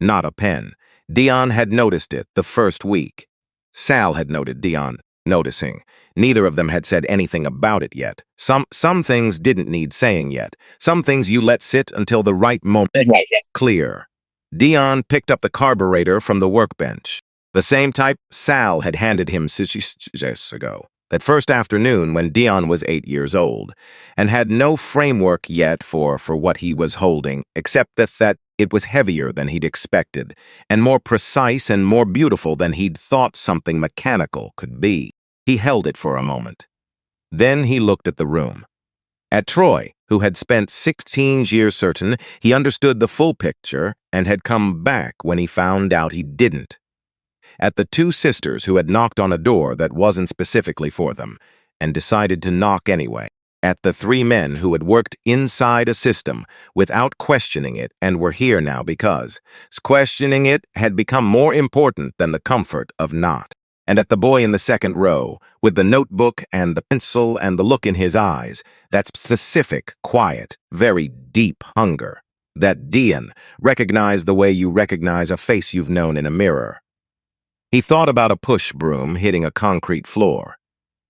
not a pen. Dion had noticed it the first week. Sal had noted Dion noticing. Neither of them had said anything about it yet. Some things didn't need saying yet. Some things you let sit until the right moment clear. Dion picked up the carburetor from the workbench, the same type Sal had handed him 6 years ago. That first afternoon when Dion was 8 years old, and had no framework yet for what he was holding, except that it was heavier than he'd expected, and more precise and more beautiful than he'd thought something mechanical could be. He held it for a moment. Then he looked at the room. At Troy, who had spent 16 years certain he understood the full picture and had come back when he found out he didn't. At the 2 sisters who had knocked on a door that wasn't specifically for them, and decided to knock anyway. At the 3 men who had worked inside a system without questioning it and were here now because questioning it had become more important than the comfort of not. And at the boy in the second row, with the notebook and the pencil and the look in his eyes, that specific, quiet, very deep hunger, that Dion recognized the way you recognize a face you've known in a mirror. He thought about a push broom hitting a concrete floor.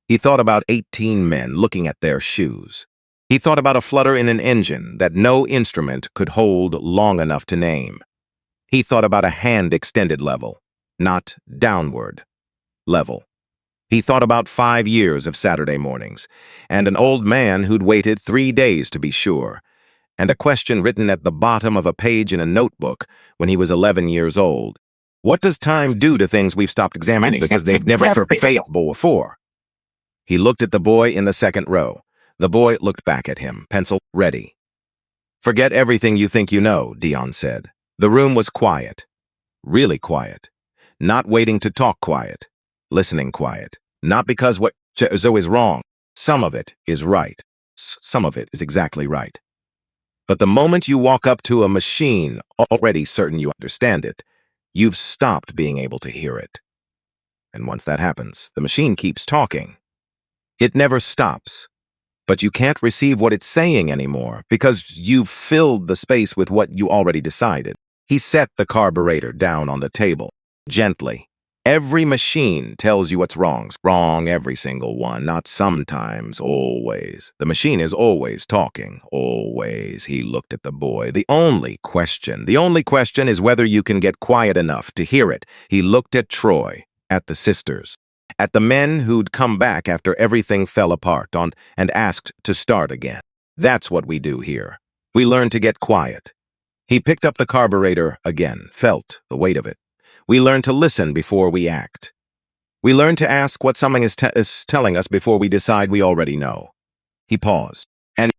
He thought about 18 men looking at their shoes. He thought about a flutter in an engine that no instrument could hold long enough to name. He thought about a hand extended level, not downward level. He thought about 5 years of Saturday mornings, and an old man who'd waited 3 days to be sure, and a question written at the bottom of a page in a notebook when he was 11 years old. What does time do to things we've stopped examining because they've never failed before? He looked at the boy in the second row. The boy looked back at him, pencil ready. Forget everything you think you know, Dion said. The room was quiet. Really quiet. Not waiting to talk quiet. Listening quiet. Not because what Zoe is wrong. Some of it is right. Some of it is exactly right. But the moment you walk up to a machine already certain you understand it, you've stopped being able to hear it. And once that happens, the machine keeps talking. It never stops. But you can't receive what it's saying anymore because you've filled the space with what you already decided. He set the carburetor down on the table, gently. Every machine tells you what's wrong. Wrong, every single one, not sometimes, always. The machine is always talking, always. He looked at the boy. The only question is whether you can get quiet enough to hear it. He looked at Troy, at the sisters, at the men who'd come back after everything fell apart and asked to start again. That's what we do here. We learn to get quiet. He picked up the carburetor again, felt the weight of it. We learn to listen before we act. We learn to ask what something is telling us before we decide we already know. He paused. And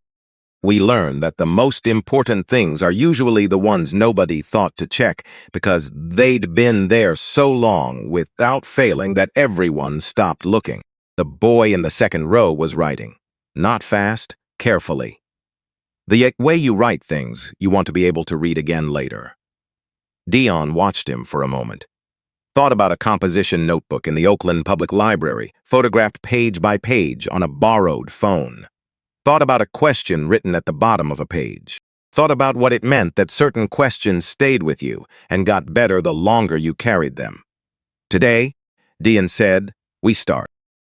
we learn that the most important things are usually the ones nobody thought to check because they'd been there so long without failing that everyone stopped looking. The boy in the second row was writing. Not fast, carefully. The way you write things, you want to be able to read again later. Dion watched him for a moment. Thought about a composition notebook in the Oakland Public Library, photographed page by page on a borrowed phone. Thought about a question written at the bottom of a page. Thought about what it meant that certain questions stayed with you and got better the longer you carried them. Today, Dian said, we start.